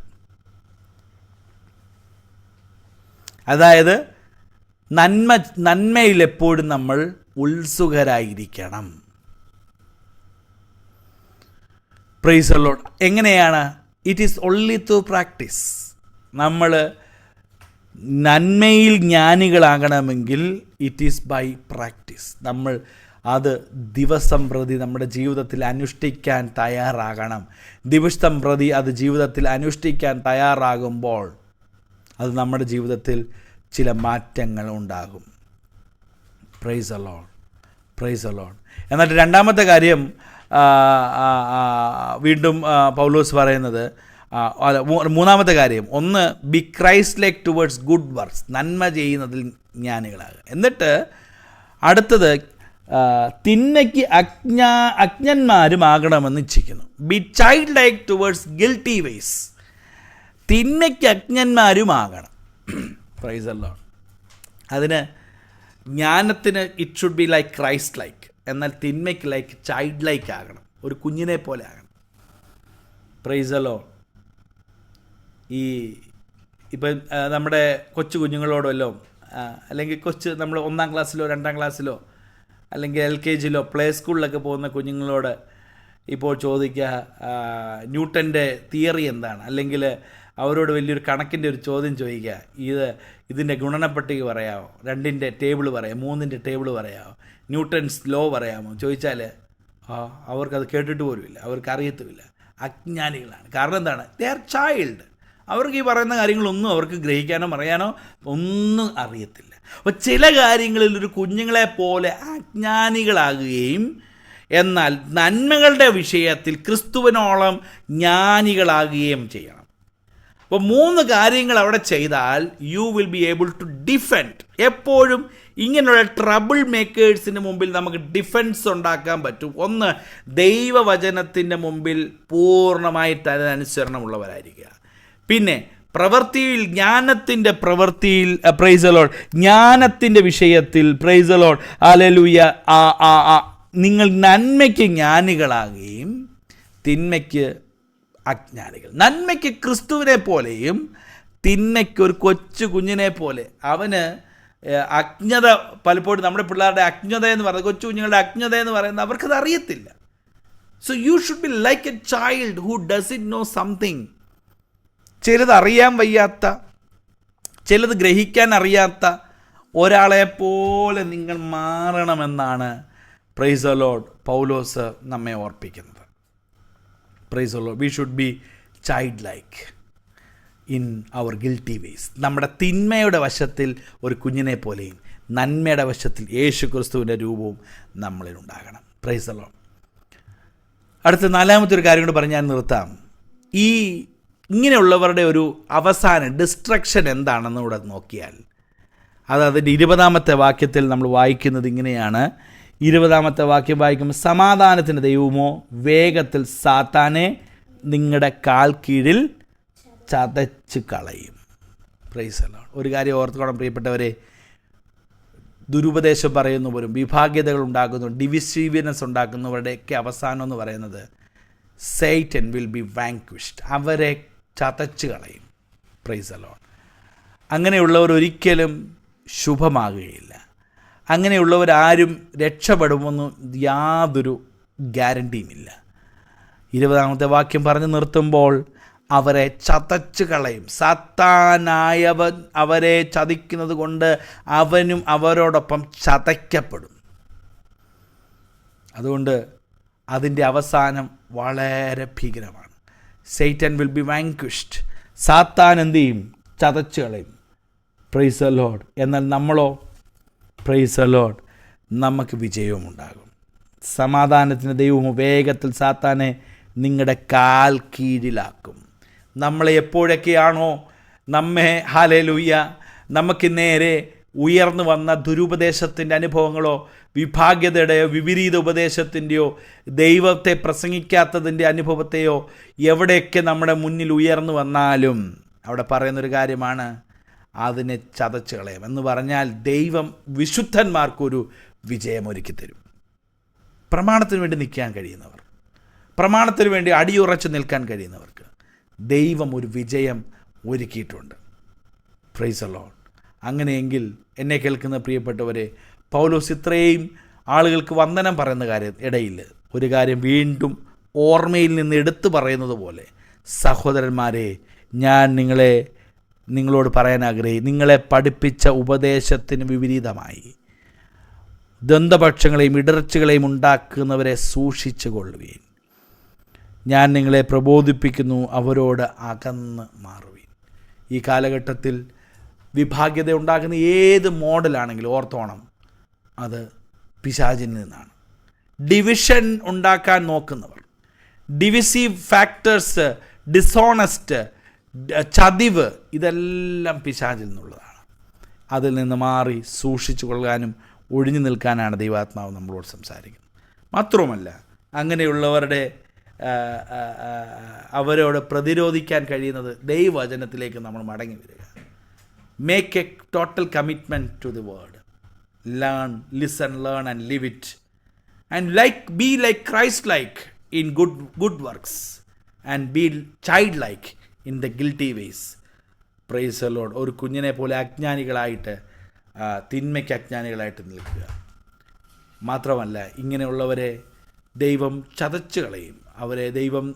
അതായത് നന്മയിൽ എപ്പോഴും നമ്മൾ ഉത്സുകരായിരിക്കണം. Praise the Lord. എങ്ങനെയാണ്? It is only through practice. നമ്മൾ നന്മയിൽ ജ്ഞാനികളാകണമെങ്കിൽ ഇറ്റ് ഈസ് ബൈ പ്രാക്ടീസ്. നമ്മൾ അത് ദിവസം പ്രതി നമ്മുടെ ജീവിതത്തിൽ അനുഷ്ഠിക്കാൻ തയ്യാറാകണം. ദിവസം പ്രതി അത് ജീവിതത്തിൽ അനുഷ്ഠിക്കാൻ തയ്യാറാകുമ്പോൾ അത് നമ്മുടെ ജീവിതത്തിൽ ചില മാറ്റങ്ങൾ ഉണ്ടാകും. Praise the Lord, praise the Lord. എന്നിട്ട് രണ്ടാമത്തെ കാര്യം വീണ്ടും പൗലോസ് പറയുന്നത്, മൂന്നാമത്തെ കാര്യം, ഒന്ന് be Christ like towards good works, നന്മ ചെയ്യുന്നതിൽ ജ്ഞാനികളാകുക. എന്നിട്ട് അടുത്തത് തിന്മയ്ക്ക് അജ്ഞന്മാരുമാകണമെന്ന് ഇച്ഛിക്കുന്നു. Be child like towards guilty ways, തിന്മയ്ക്ക് അജ്ഞന്മാരുമാകണം. Praise the Lord. അതിന് ജ്ഞാനത്തിന് it should be like Christ like, എന്നാൽ തിന്മയ്ക്ക് ലൈക്ക് ചൈൽഡ് ലൈക്ക് ആകണം, ഒരു കുഞ്ഞിനെ പോലെ ആകണം. Price the Lord. ഇപ്പം നമ്മുടെ കൊച്ചു കുഞ്ഞുങ്ങളോടല്ലോ, അല്ലെങ്കിൽ നമ്മൾ 1-ാം ക്ലാസ്സിലോ 2-ാം ക്ലാസ്സിലോ അല്ലെങ്കിൽ LKG പ്ലേ സ്കൂളിലൊക്കെ പോകുന്ന കുഞ്ഞുങ്ങളോട് ഇപ്പോൾ ചോദിക്കുക ന്യൂട്ടൻ്റെ തിയറി എന്താണ്, അല്ലെങ്കിൽ അവരോട് വലിയൊരു കണക്കിൻ്റെ ഒരു ചോദ്യം ചോദിക്കുക, ഇതിൻ്റെ ഗുണനപ്പട്ടിക പറയാമോ, 2ൻ്റെ ടേബിൾ പറയാമോ, 3ൻ്റെ ടേബിൾ പറയാമോ, ന്യൂട്ടൺസ് ലോ പറയാമോ ചോദിച്ചാൽ അവർക്കത് കേട്ടിട്ട് പോലുമില്ല, അവർക്ക് അറിയത്തുമില്ല. അജ്ഞാനികളാണ്. കാരണം എന്താണ്? They are child. അവർക്ക് ഈ പറയുന്ന കാര്യങ്ങളൊന്നും അവർക്ക് ഗ്രഹിക്കാനോ പറയാനോ ഒന്നും അറിയത്തില്ല. അപ്പോൾ ചില കാര്യങ്ങളിൽ ഒരു കുഞ്ഞുങ്ങളെ പോലെ അജ്ഞാനികളാകുകയും എന്നാൽ നന്മകളുടെ വിഷയത്തിൽ ക്രിസ്തുവിനോളം ജ്ഞാനികളാകുകയും ചെയ്യണം. അപ്പോൾ 3 കാര്യങ്ങൾ അവിടെ ചെയ്താൽ you will be able to defend. എപ്പോഴും ഇങ്ങനെയുള്ള ട്രബിൾ മേക്കേഴ്സിന് മുമ്പിൽ നമുക്ക് ഡിഫെൻസ് ഉണ്ടാക്കാൻ പറ്റും. ഒന്ന്, ദൈവവചനത്തിൻ്റെ മുമ്പിൽ പൂർണ്ണമായിട്ട് അതിനനുസരണമുള്ളവരായിരിക്കുക. പിന്നെ പ്രവൃത്തിയിൽ, ജ്ഞാനത്തിൻ്റെ പ്രവൃത്തിയിൽ, പ്രൈസ് ദി ലോർഡ്, ജ്ഞാനത്തിൻ്റെ വിഷയത്തിൽ, പ്രൈസ് ദി ലോർഡ്, ഹല്ലേലൂയ, നിങ്ങൾ നന്മയ്ക്ക് ജ്ഞാനികളാകുകയും തിന്മയ്ക്ക് അജ്ഞാനികൾ. നന്മയ്ക്ക് ക്രിസ്തുവിനെ പോലെയും തിന്മയ്ക്ക് ഒരു കൊച്ചു കുഞ്ഞിനെ പോലെ. അവന് അജ്ഞത, പലപ്പോഴും നമ്മുടെ പിള്ളേരുടെ അജ്ഞത എന്ന് പറയുന്നത്, കൊച്ചു കുഞ്ഞുങ്ങളുടെ അജ്ഞത എന്ന് പറയുന്നത് അവർക്കത് അറിയത്തില്ല. So you should be like a child who does it know something. ചിലത് അറിയാൻ വയ്യാത്ത, ചിലത് ഗ്രഹിക്കാൻ അറിയാത്ത ഒരാളെപ്പോലെ നിങ്ങൾ മാറണമെന്നാണ് പ്രൈസ് ദി ലോർഡ് പൗലോസ് നമ്മെ ഓർപ്പിക്കുന്നത്. Praise the Lord. We should be child like in our guilty ways. നമ്മുടെ തിന്മയുടെ വശത്തിൽ ഒരു കുഞ്ഞിനെ പോലെയും നന്മയുടെ വശത്തിൽ യേശു ക്രിസ്തുവിൻ്റെ രൂപവും നമ്മളിലുണ്ടാകണം. Price the Lord. അടുത്ത 4-മത്തെ ഒരു കാര്യം കൂടി പറഞ്ഞ് ഞാൻ നിർത്താം. ഇങ്ങനെയുള്ളവരുടെ ഒരു അവസാന ഡിസ്ട്രക്ഷൻ എന്താണെന്ന് ഇവിടെ നോക്കിയാൽ, അത് അതിൻ്റെ 20-ാമത്തെ വാക്യത്തിൽ നമ്മൾ വായിക്കുന്നത് ഇങ്ങനെയാണ്. 20-ാമത്തെ വാക്യം വായിക്കുമ്പോൾ, സമാധാനത്തിൻ്റെ ദൈവമോ വേഗത്തിൽ സാത്താനെ നിങ്ങളുടെ കാൽ കീഴിൽ ചതച്ച് കളയും. Praise the Lord. ഒരു കാര്യം ഓർത്തുകൊള്ളണം പ്രിയപ്പെട്ടവരെ, ദുരുപദേശം പറയുന്നവരും വിഭാഗ്യതകൾ ഉണ്ടാക്കുന്നു, ഡിവിസീവ്നെസ് ഉണ്ടാക്കുന്നവരുടെയൊക്കെ അവസാനം എന്ന് പറയുന്നത് സൈറ്റൻ വിൽ ബി വാങ്ക്വിഷ്ഡ്. അവരെ ചതച്ച് കളയും. Praise the Lord. അങ്ങനെയുള്ളവർ ഒരിക്കലും ശുഭമാകുകയില്ല. അങ്ങനെയുള്ളവരാരും രക്ഷപ്പെടുമെന്ന് യാതൊരു ഗ്യാരണ്ടിയുമില്ല. 20-ാമത്തെ വാക്യം പറഞ്ഞ് നിർത്തുമ്പോൾ, അവരെ ചതച്ച് കളയും. സാത്താനായവൻ അവരെ ചതിക്കുന്നത് കൊണ്ട് അവനും അവരോടൊപ്പം ചതയ്ക്കപ്പെടും. അതുകൊണ്ട് അതിൻ്റെ അവസാനം വളരെ ഭീകരമാണ്. Satan will be vanquished. സാത്താൻ എന്ത് ചെയ്യും? ചതച്ച് കളയും. Praise the Lord. എന്നാൽ നമ്മളോ? പ്രൈസ് ദി ലോർഡ്, നമുക്ക് വിജയവും ഉണ്ടാകും. സമാധാനത്തിന് ദൈവം വേഗത്തിൽ സാത്താനെ നിങ്ങളുടെ കാൽ കീഴിലാക്കും. നമ്മളെ എപ്പോഴൊക്കെയാണോ നമ്മെ, ഹല്ലേലൂയ, നമുക്ക് നേരെ ഉയർന്നു വന്ന ദുരുപദേശത്തിൻ്റെ അനുഭവങ്ങളോ വിഭാഗ്യതയുടെയോ വിപരീത ഉപദേശത്തിൻ്റെയോ ദൈവത്തെ പ്രസംഗിക്കാത്തതിൻ്റെ അനുഭവത്തെയോ എവിടെയൊക്കെ നമ്മുടെ മുന്നിൽ ഉയർന്നു വന്നാലും അവിടെ പറയുന്നൊരു കാര്യമാണ്, അതിനെ ചതച്ച് കളയും. എന്ന് പറഞ്ഞാൽ ദൈവം വിശുദ്ധന്മാർക്കൊരു വിജയമൊരുക്കി തരും. പ്രമാണത്തിന് വേണ്ടി നിൽക്കാൻ കഴിയുന്നവർ, പ്രമാണത്തിന് വേണ്ടി അടിയുറച്ച് നിൽക്കാൻ കഴിയുന്നവർക്ക് ദൈവം ഒരു വിജയം ഒരുക്കിയിട്ടുണ്ട്. Price the Lord. അങ്ങനെയെങ്കിൽ എന്നെ കേൾക്കുന്ന പ്രിയപ്പെട്ടവരെ, പൗലോസ് ഇത്രയും ആളുകൾക്ക് വന്ദനം പറയുന്ന ഇടയിൽ ഒരു കാര്യം വീണ്ടും ഓർമ്മയിൽ നിന്ന് എടുത്തു പറയുന്നത് പോലെ, സഹോദരന്മാരെ, ഞാൻ നിങ്ങളോട് പറയാൻ നിങ്ങളെ പഠിപ്പിച്ച ഉപദേശത്തിന് വിപരീതമായി ദ്വന്ദ്പക്ഷങ്ങളെയും ഇടർച്ചകളെയും ഉണ്ടാക്കുന്നവരെ സൂക്ഷിച്ചു കൊള്ളുവീൻ. ഞാൻ നിങ്ങളെ പ്രബോധിപ്പിക്കുന്നു, അവരോട് അകന്ന് മാറുവീൻ. ഈ കാലഘട്ടത്തിൽ വിഭാഗ്യത ഉണ്ടാക്കുന്ന ഏത് മോഡലാണെങ്കിലും ഓർത്തോണം, അത് പിശാചിൽ നിന്നാണ്. ഡിവിഷൻ ഉണ്ടാക്കാൻ നോക്കുന്നവർ, ഡിവിസീവ് ഫാക്ടേഴ്സ്, ഡിസോണസ്റ്റ്, ചതിവ്, ഇതെല്ലാം പിശാചിൽ നിന്നുള്ളതാണ്. അതിൽ നിന്ന് മാറി സൂക്ഷിച്ചു കൊള്ളാനും ഒഴിഞ്ഞു നിൽക്കാനാണ് ദൈവാത്മാവ് നമ്മളോട് സംസാരിക്കുന്നത്. മാത്രവുമല്ല, അങ്ങനെയുള്ളവരുടെ അവരോട് പ്രതിരോധിക്കാൻ കഴിയുന്നത് ദൈവവചനത്തിലേക്ക് നമ്മൾ മടങ്ങി വരിക. Make a total commitment to the word. Learn, listen, learn and live it. And be like Christ-like in good works, and be childlike in the guilty ways. Praise the Lord. ഒരു കുഞ്ഞിനെ പോലെ അജ്ഞാനികളായിട്ട്, തിന്മയ്ക്ക് അജ്ഞാനികളായിട്ട് നിൽക്കുക. മാത്രമല്ല, ഇങ്ങനെയുള്ളവരെ ദൈവം ചതച്ചു കളയും. അവരെ ദൈവം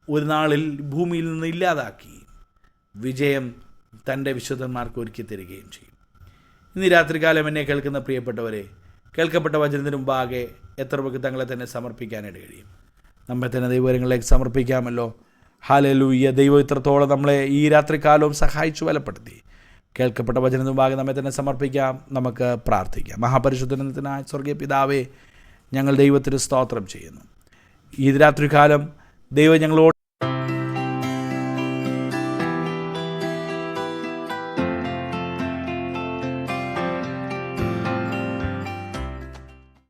ഒരു നാളിൽ ഭൂമിയിൽ നിന്ന് ഇല്ലാതാക്കി വിജയം തൻ്റെ വിശുദ്ധന്മാർക്ക് ഒരുക്കി തരികയും ചെയ്യും. ഇന്ന് രാത്രികാലം എന്നെ കേൾക്കുന്ന പ്രിയപ്പെട്ടവരെ, കേൾക്കപ്പെട്ട വചനത്തിന് മുമ്പാകെ എത്ര പേർക്ക് തങ്ങളെ തന്നെ സമർപ്പിക്കാനായിട്ട് കഴിയും? നമ്മെ തന്നെ ദൈവങ്ങളിലേക്ക് സമർപ്പിക്കാമല്ലോ. ഹല്ലേലൂയ. ദൈവം ഇത്രത്തോളം നമ്മളെ ഈ രാത്രികാലവും സഹായിച്ചു ബലപ്പെടുത്തി. കേൾക്കപ്പെട്ട വചനത്തിന് മുമ്പാകെ നമ്മെ തന്നെ സമർപ്പിക്കാം. നമുക്ക് പ്രാർത്ഥിക്കാം. മഹാപരിശുദ്ധനായ സ്വർഗീയ പിതാവേ, ഞങ്ങൾ ദൈവത്തിന് സ്തോത്രം ചെയ്യുന്നു. ഈ രാത്രികാലം ദൈവം ഞങ്ങളോട്